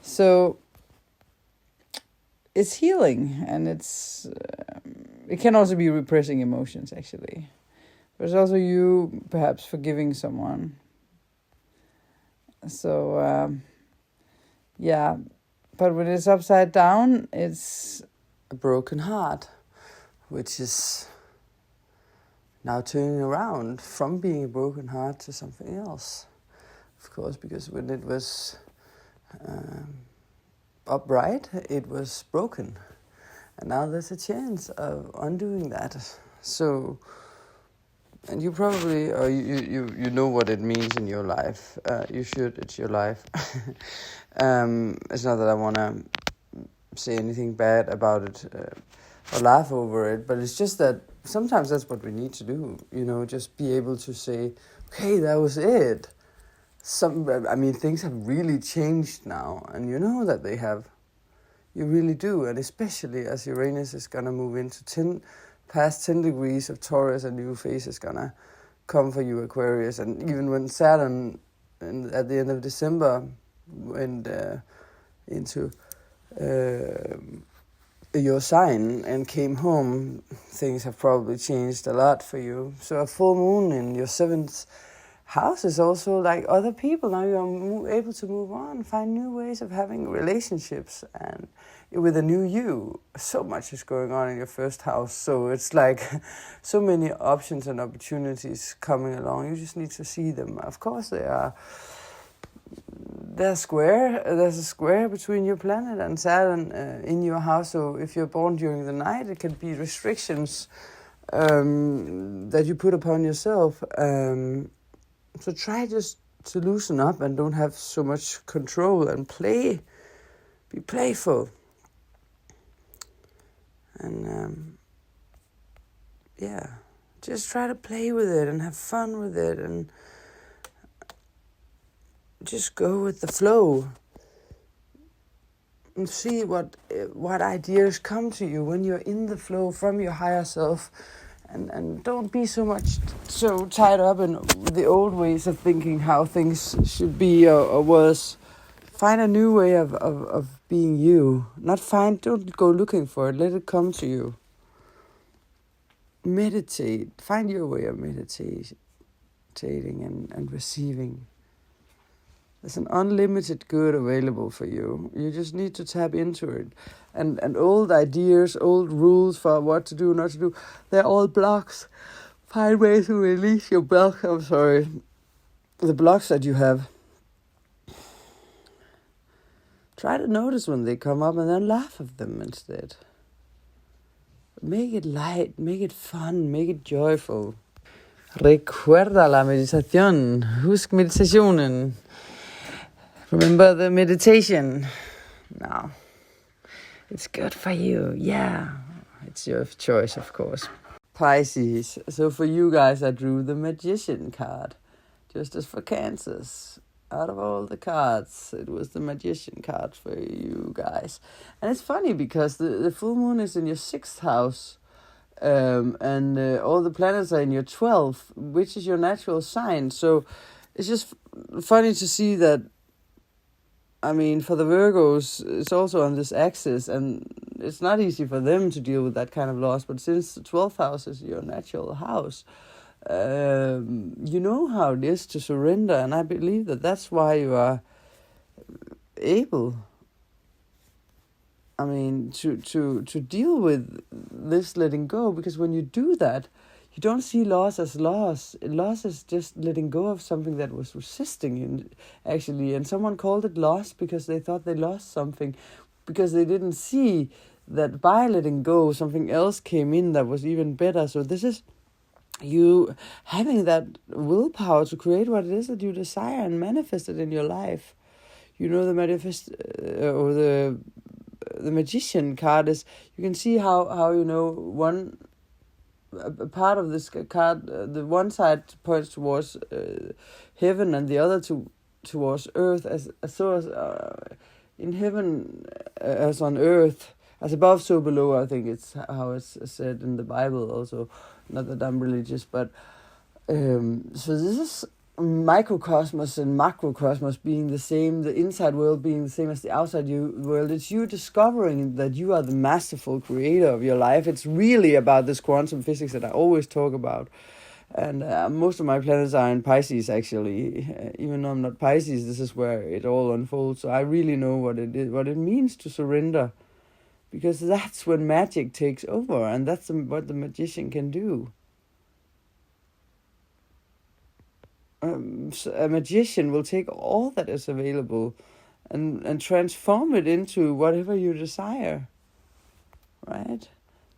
So it's healing, and it can also be repressing emotions, actually. There's also you perhaps forgiving someone. So yeah, but when it's upside down, it's a broken heart, which is now turning around from being a broken heart to something else. Of course, because when it was upright, it was broken. And now there's a chance of undoing that. So, and you probably, or you know what it means in your life. You should, it's your life. It's not that I want to say anything bad about it or laugh over it, but it's just that sometimes that's what we need to do, just be able to say, okay, that was it. Things have really changed now, and you know that they have. You really do, and especially as Uranus is going to move into past 10 degrees of Taurus, a new phase is going to come for you, Aquarius. And even when Saturn, at the end of December, went into your sign and came home, things have probably changed a lot for you. So a full moon in your 7th house is also like other people. Now you're able to move on, find new ways of having relationships, and with a new you. So much is going on in your 1st house, so it's like so many options and opportunities coming along. You just need to see them. Of course they're square. There's a square between your planet and Saturn in your house, so if you're born during the night, it can be restrictions that you put upon yourself. So try just to loosen up and don't have so much control, and be playful. And just try to play with it and have fun with it, and just go with the flow and see what ideas come to you when you're in the flow from your higher self. And don't be so tied up in the old ways of thinking how things should be or was. Find a new way of being you. Don't go looking for it. Let it come to you. Meditate. Find your way of meditating and receiving. There's an unlimited good available for you. You just need to tap into it. And old ideas, old rules for what to do, not to do, they're all blocks find ways to release your block. I'm sorry, the blocks that you have. Try to notice when they come up and then laugh at them instead. Make it light, make it fun, make it joyful. Recuerda la meditación. Husk meditationen. Remember the meditation. Now, it's good for you. Yeah, it's your choice, of course. Pisces. So for you guys, I drew the Magician card. Just as for Cancers. Out of all the cards, it was the Magician card for you guys. And it's funny because the full moon is in your 6th house. And all the planets are in your 12th, which is your natural sign. So it's just funny to see that, I mean, for the Virgos, it's also on this axis, and it's not easy for them to deal with that kind of loss. But since the 12th house is your natural house, you know how it is to surrender, and I believe that that's why you are able, I mean, to deal with this letting go, because when you do that, you don't see loss as loss. Loss is just letting go of something that was resisting you, actually. And someone called it loss because they thought they lost something, because they didn't see that by letting go, something else came in that was even better. So this is you having that willpower to create what it is that you desire and manifest it in your life. You know, the or the Magician card is, you can see how you know, a part of this card, the one side points towards heaven and the other towards earth, as in heaven as on earth, as above so below. I think it's how it's said in the Bible also. Not that I'm religious, but so this is microcosmos and macrocosmos being the same, the inside world being the same as the outside world. It's you discovering that you are the masterful creator of your life. It's really about this quantum physics that I always talk about. And most of my planets are in Pisces, actually. Even though I'm not Pisces, this is where it all unfolds. So I really know what it is, what it means to surrender. Because that's when magic takes over, and that's what the magician can do. A magician will take all that is available and transform it into whatever you desire, right?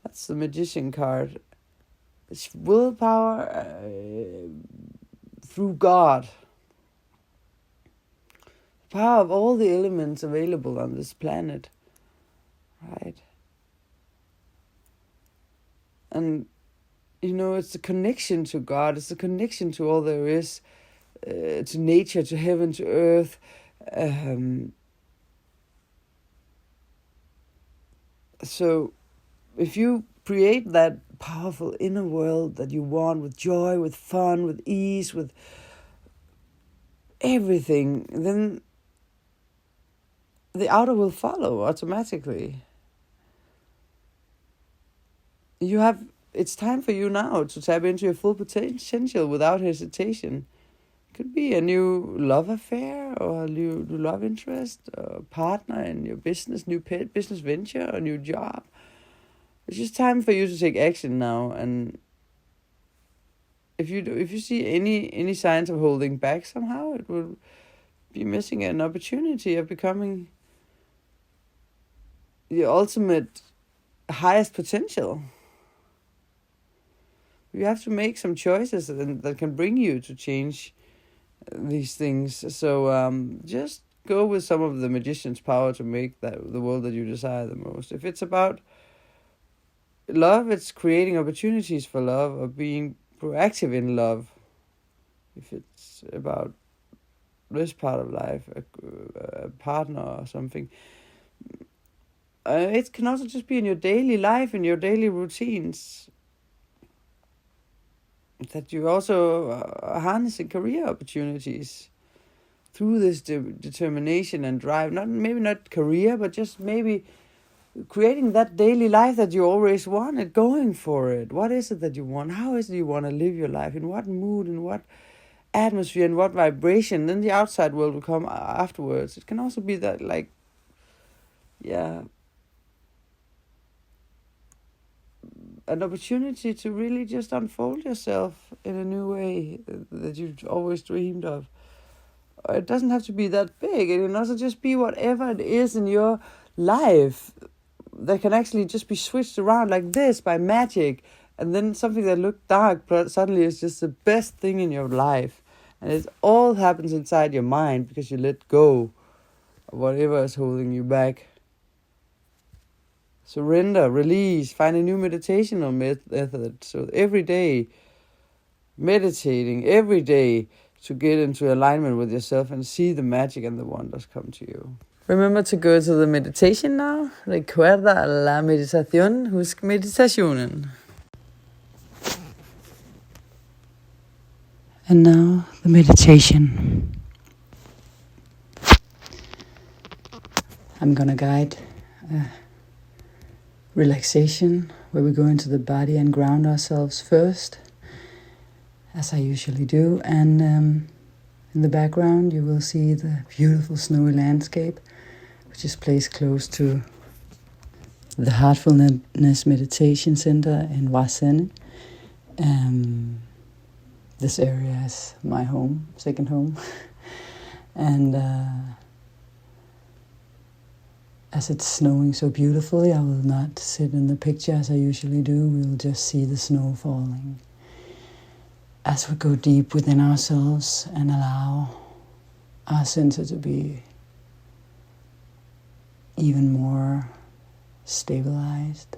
That's the Magician card. It's willpower through God. The power of all the elements available on this planet, right? And you know, it's the connection to God. It's the connection to all there is, to nature, to heaven, to earth. So if you create that powerful inner world that you want, with joy, with fun, with ease, with everything, then the outer will follow automatically. It's time for you now to tap into your full potential without hesitation. It could be a new love affair, or a new love interest, or a partner in your business, new business venture, or new job. It's just time for you to take action now. And if you see any signs of holding back somehow, it will be missing an opportunity of becoming the ultimate highest potential. You have to make some choices that can bring you to change these things. So just go with some of the magician's power to make that the world that you desire the most. If it's about love, it's creating opportunities for love, or being proactive in love. If it's about this part of life, a partner or something. It can also just be in your daily life, in your daily routines, that you also are harnessing career opportunities through this determination and drive. Maybe not career, but just maybe creating that daily life that you always wanted, going for it. What is it that you want? How is it you want to live your life? In what mood, in what atmosphere, in what vibration? Then the outside world will come afterwards. It can also be that, an opportunity to really just unfold yourself in a new way that you've always dreamed of. It doesn't have to be that big. It can also just be whatever it is in your life that can actually just be switched around like this by magic. And then something that looked dark but suddenly is just the best thing in your life. And it all happens inside your mind because you let go of whatever is holding you back. Surrender, release, find a new meditational method. So every day, meditating every day to get into alignment with yourself and see the magic and the wonders come to you. Remember to go to the meditation now. Recuerda la meditación. Husk meditationen. And now the meditation. I'm gonna guide relaxation, where we go into the body and ground ourselves first, as I usually do. And in the background you will see the beautiful snowy landscape, which is placed close to the Heartfulness Meditation Center in Varsenne. This area is my home, second home. And as it's snowing so beautifully, I will not sit in the picture as I usually do. We will just see the snow falling as we go deep within ourselves and allow our center to be even more stabilized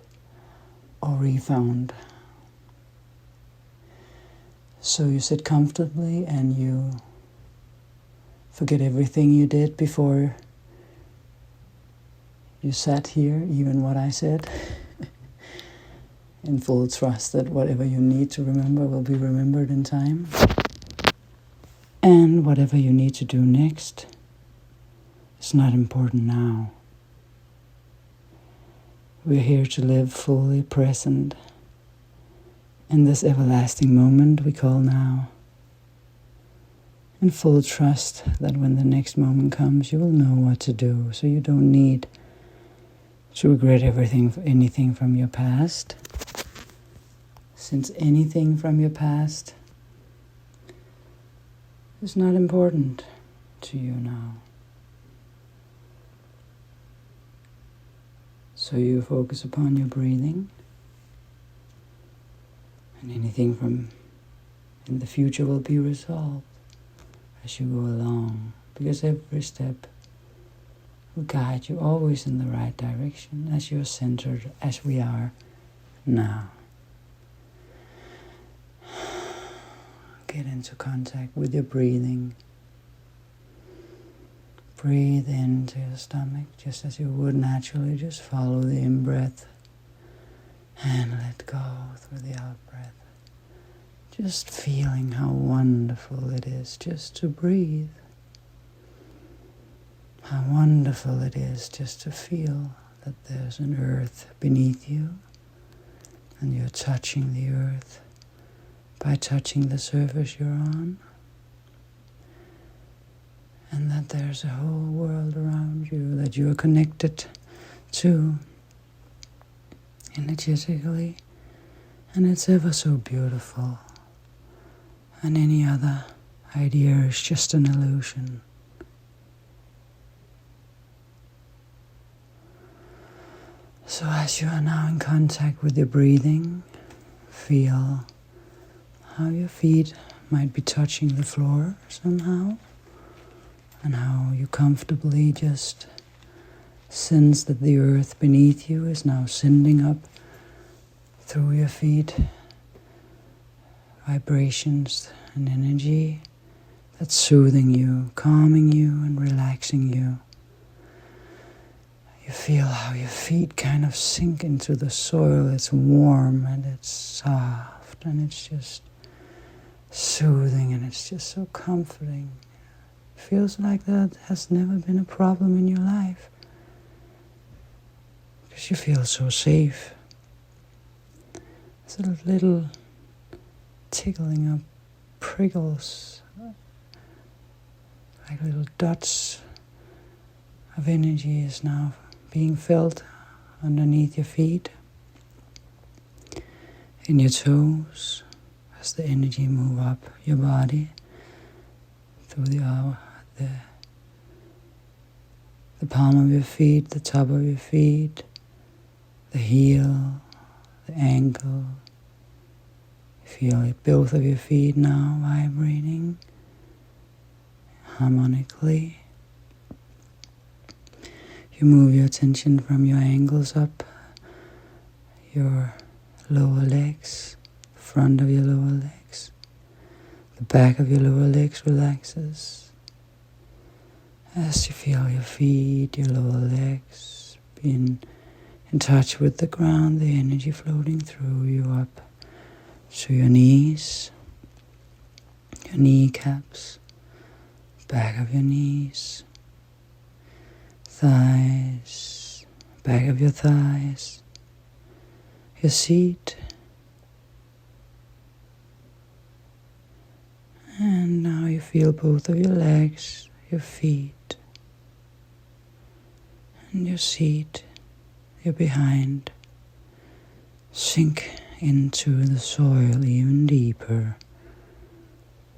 or refound. So you sit comfortably and you forget everything you did before you sat here, even what I said, in full trust that whatever you need to remember will be remembered in time. And whatever you need to do next is not important now. We're here to live fully present in this everlasting moment we call now, in full trust that when the next moment comes, you will know what to do, so you don't need to regret anything from your past, since anything from your past is not important to you now. So you focus upon your breathing, and anything from in the future will be resolved as you go along, because every step will guide you always in the right direction as you're centered as we are now. Get into contact with your breathing. Breathe into your stomach just as you would naturally. Just follow the in-breath and let go through the out-breath. Just feeling how wonderful it is just to breathe. How wonderful it is just to feel that there's an earth beneath you and you're touching the earth by touching the surface you're on, and that there's a whole world around you that you are connected to energetically, and it's ever so beautiful, and any other idea is just an illusion. So as you are now in contact with your breathing, feel how your feet might be touching the floor somehow, and how you comfortably just sense that the earth beneath you is now sending up through your feet vibrations and energy that's soothing you, calming you, and relaxing you. You feel how your feet kind of sink into the soil. It's warm and it's soft and it's just soothing and it's just so comforting. It feels like that has never been a problem in your life because you feel so safe. It's a little tickling of prickles, like little dots of energy is now being felt underneath your feet. in your toes as the energy move up your body through the palm of your feet, the top of your feet, the heel, the ankle. Feel it, both of your feet now vibrating harmonically. You move your attention from your ankles up your lower legs, front of your lower legs. The back of your lower legs relaxes as you feel your feet, your lower legs being in touch with the ground, the energy floating through you up to your knees, your kneecaps, back of your knees, thighs, back of your thighs, your seat. And now you feel both of your legs, your feet, and your seat, your behind, sink into the soil even deeper.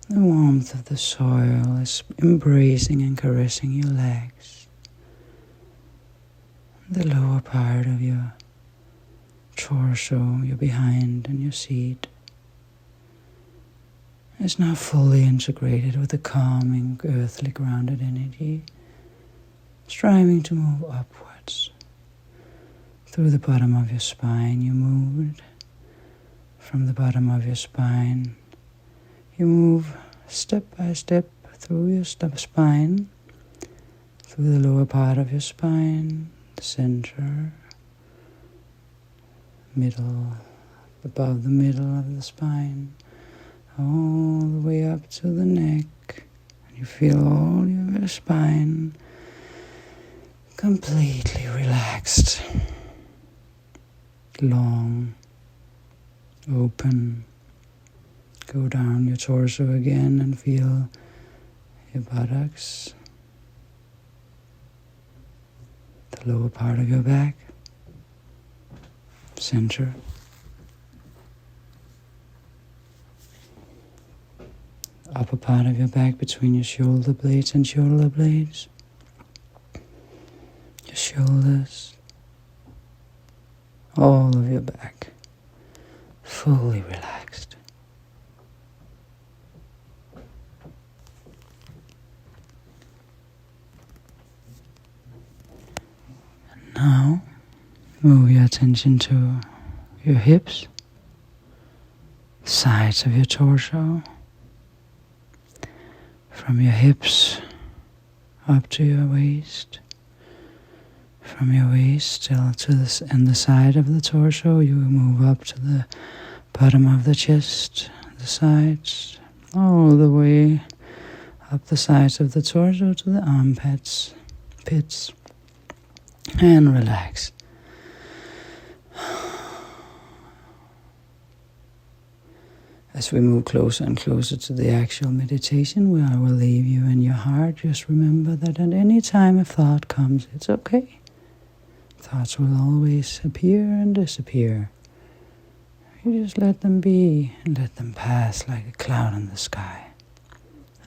The warmth of the soil is embracing and caressing your legs. The lower part of your torso, your behind and your seat, is now fully integrated with the calming, earthly, grounded energy, striving to move upwards. Through the bottom of your spine, you move it. From the bottom of your spine, you move step by step through your spine, through the lower part of your spine, the center, middle, above the middle of the spine, all the way up to the neck. And you feel all your spine completely relaxed, long, open. Go down your torso again and feel your buttocks, the lower part of your back, center, upper part of your back between your shoulder blades and shoulder blades, your shoulders, all of your back, fully relaxed. And now, move your attention to your hips, sides of your torso, from your hips up to your waist, from your waist still to the side of the torso. You move up to the bottom of the chest, the sides, all the way up the sides of the torso to the armpits, pits, and relax. As we move closer and closer to the actual meditation, where I will leave you in your heart, just remember that at any time a thought comes, it's okay. Thoughts will always appear and disappear. You just let them be and let them pass like a cloud in the sky.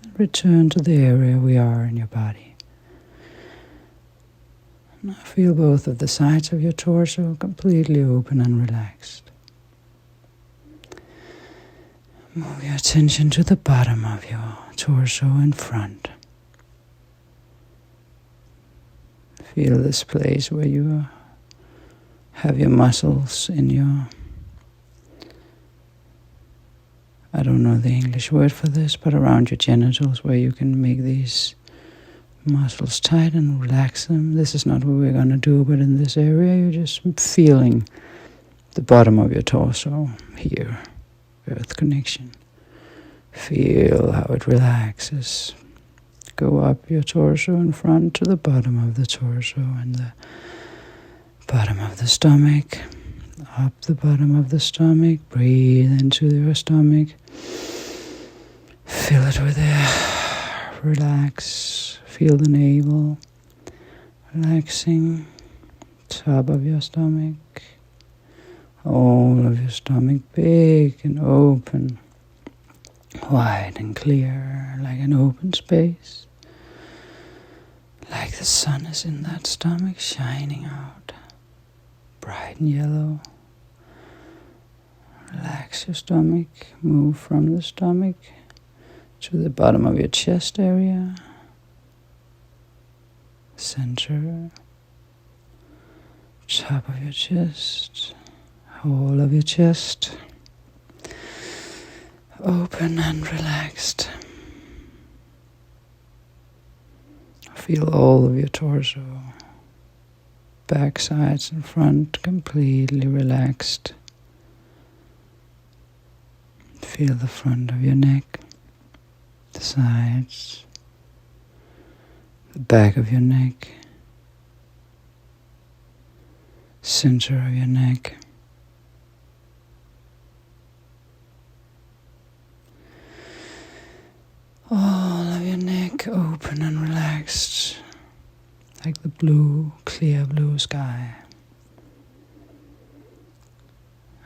And return to the area we are in your body. Now feel both of the sides of your torso completely open and relaxed. Move your attention to the bottom of your torso in front. Feel this place where you have your muscles in your, I don't know the English word for this, but around your genitals, where you can make these muscles tight and relax them. This is not what we're going to do, but in this area you're just feeling the bottom of your torso here. Earth connection. Feel how it relaxes. Go up your torso in front to the bottom of the torso and the bottom of the stomach. Up the bottom of the stomach. Breathe into your stomach. Fill it with air. Relax. Feel the navel. Relaxing. Top of your stomach. All of your stomach big and open, wide and clear, like an open space. Like the sun is in that stomach, shining out, bright and yellow. Relax your stomach, move from the stomach to the bottom of your chest area, center, top of your chest, whole of your chest, open and relaxed. Feel all of your torso, back, sides and front completely relaxed. Feel the front of your neck, the sides, the back of your neck, center of your neck. All of your neck open and relaxed, like the blue, clear blue sky.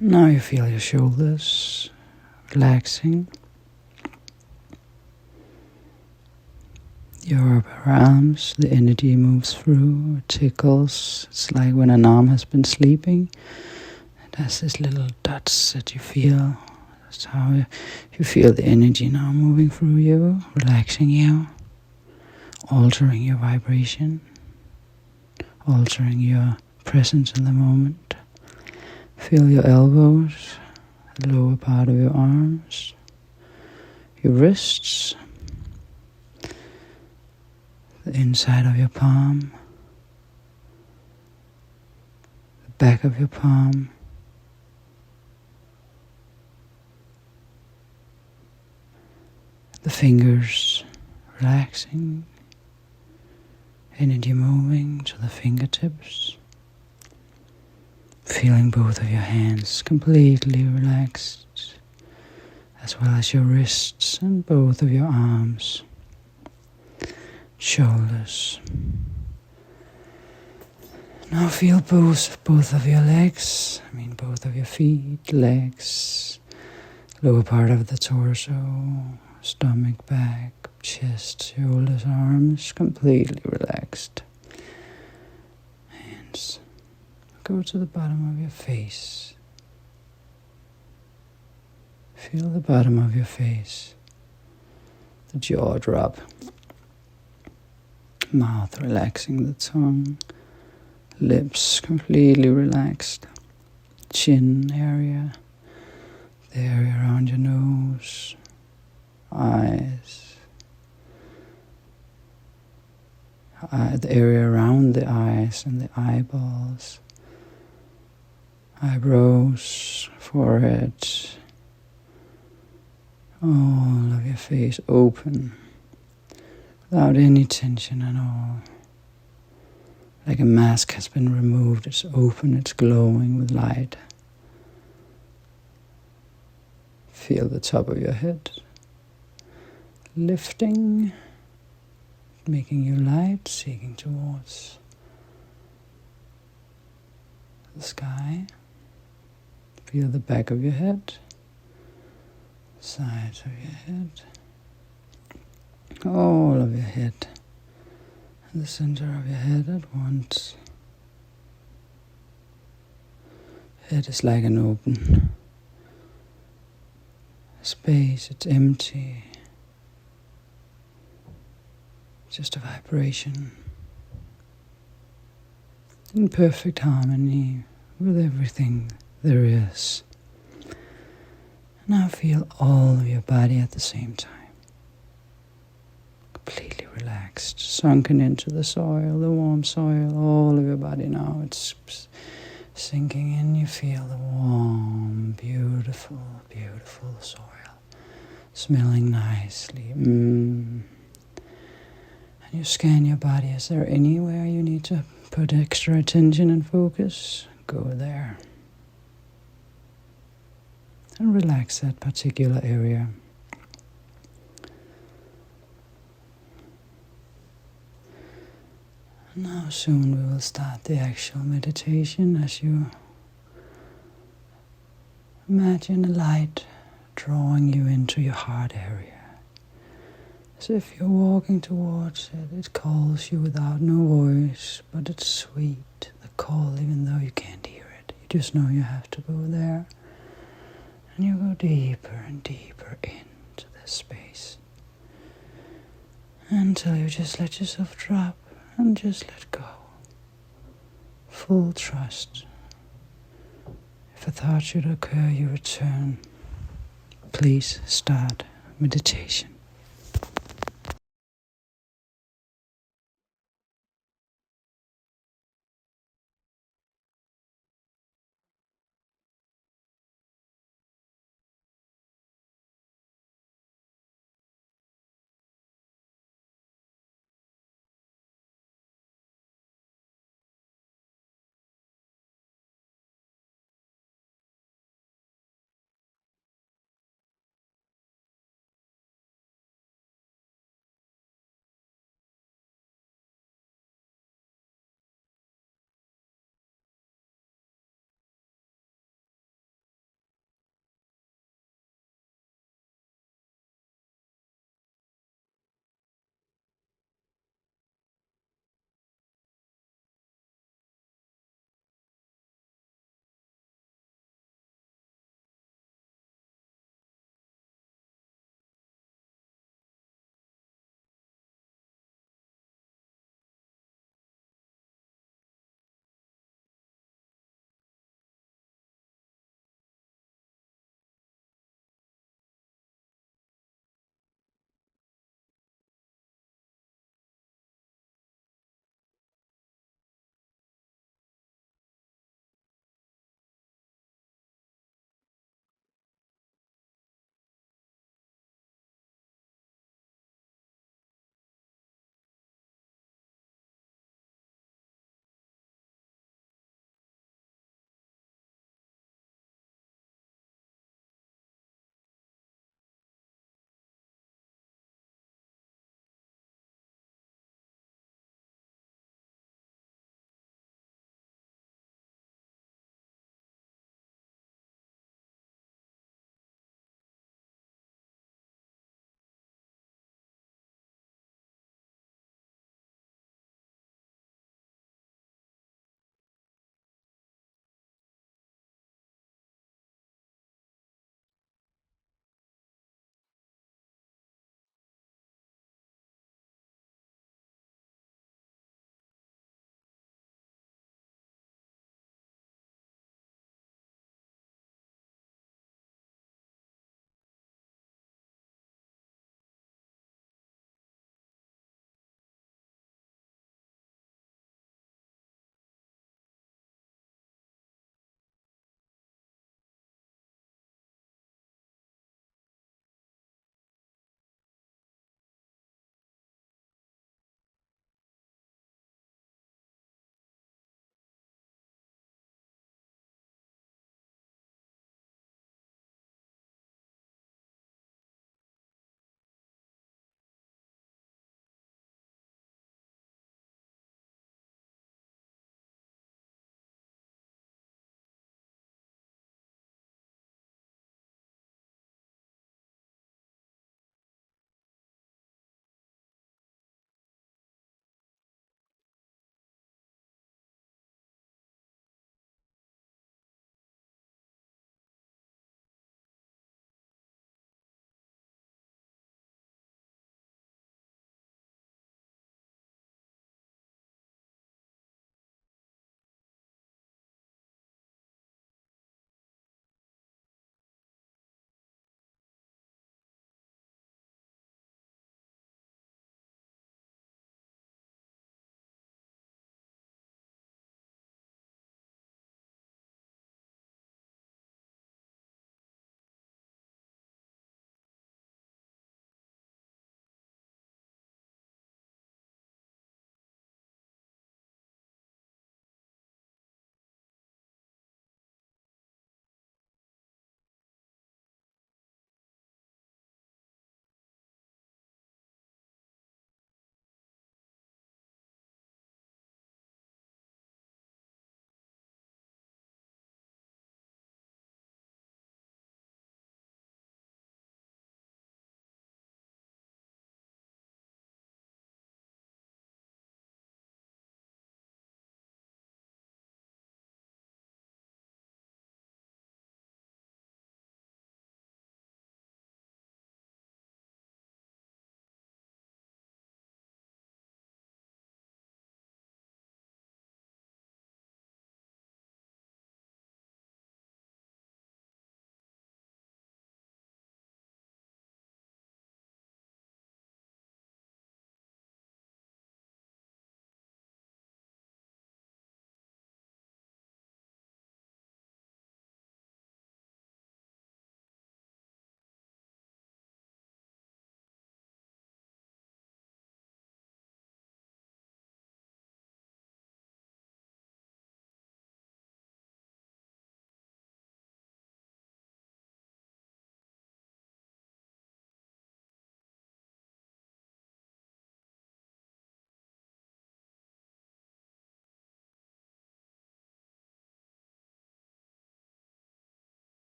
Now you feel your shoulders relaxing. Your upper arms, the energy moves through, it tickles. It's like when an arm has been sleeping. It has this little dots that you feel. That's how you feel the energy now moving through you, relaxing you, altering your vibration, altering your presence in the moment. Feel your elbows, the lower part of your arms, your wrists, the inside of your palm, the back of your palm, the fingers relaxing, energy moving to the fingertips, feeling both of your hands completely relaxed, as well as your wrists and both of your arms, shoulders. Now feel both of your legs, both of your feet, legs, lower part of the torso, stomach, back, chest, shoulders, arms, completely relaxed. Hands. Go to the bottom of your face. Feel the bottom of your face. The jaw drop. Mouth relaxing, the tongue. Lips completely relaxed. Chin area. The area around your nose. Eyes. The area around the eyes and the eyeballs. Eyebrows, forehead. All of your face open. Without any tension at all. Like a mask has been removed, it's open, it's glowing with light. Feel the top of your head lifting, making you light, seeking towards the sky. Feel the back of your head, sides of your head, all of your head, and the center of your head at once. Head is like an open space, it's empty. Just a vibration in perfect harmony with everything there is. Now feel all of your body at the same time. Completely relaxed, sunken into the soil, the warm soil, all of your body now. It's sinking in. You feel the warm, beautiful, beautiful soil. Smelling nicely. And you scan your body. Is there anywhere you need to put extra attention and focus? Go there. And relax that particular area. Now soon we will start the actual meditation as you Imagine a light drawing you into your heart area. As if you're walking towards it, it calls you without no voice, but it's sweet, the call, even though you can't hear it. You just know you have to go there. And you go deeper and deeper into this space. Until you just let yourself drop and just let go. Full trust. If a thought should occur, you return. Please start meditation.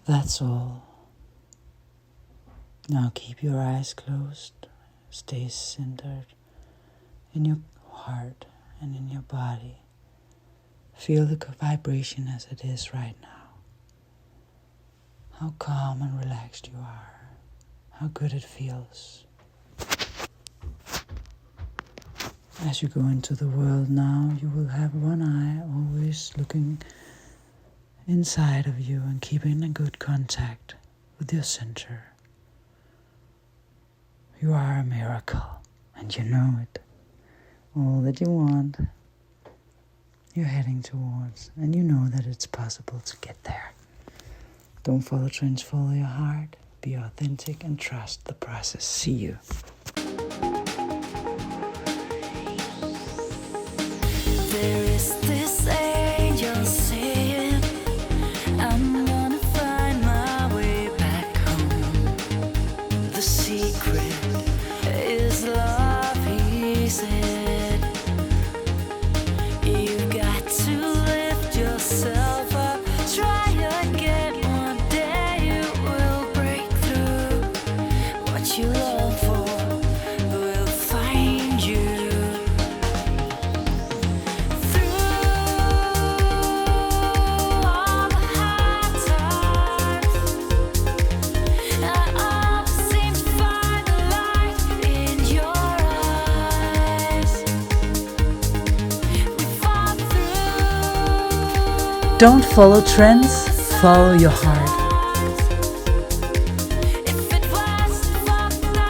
That's all. Now keep your eyes closed. Stay centered in your heart and in your body. Feel the vibration as it is right now. How calm and relaxed you are. How good it feels. As you go into the world now, you will have one eye always looking inside of you and keeping in good contact with your center. You are a miracle, and you know it. All that you want, you're heading towards, and you know that it's possible to get there. Don't follow trends, follow your heart. Be authentic and trust the process. See you. There is this angel saying, I'm gonna find my way back home. The secret is love, he said. You've got to lift yourself up. Try again, one day you will break through. What you long for will find you. Don't follow trends, follow your heart.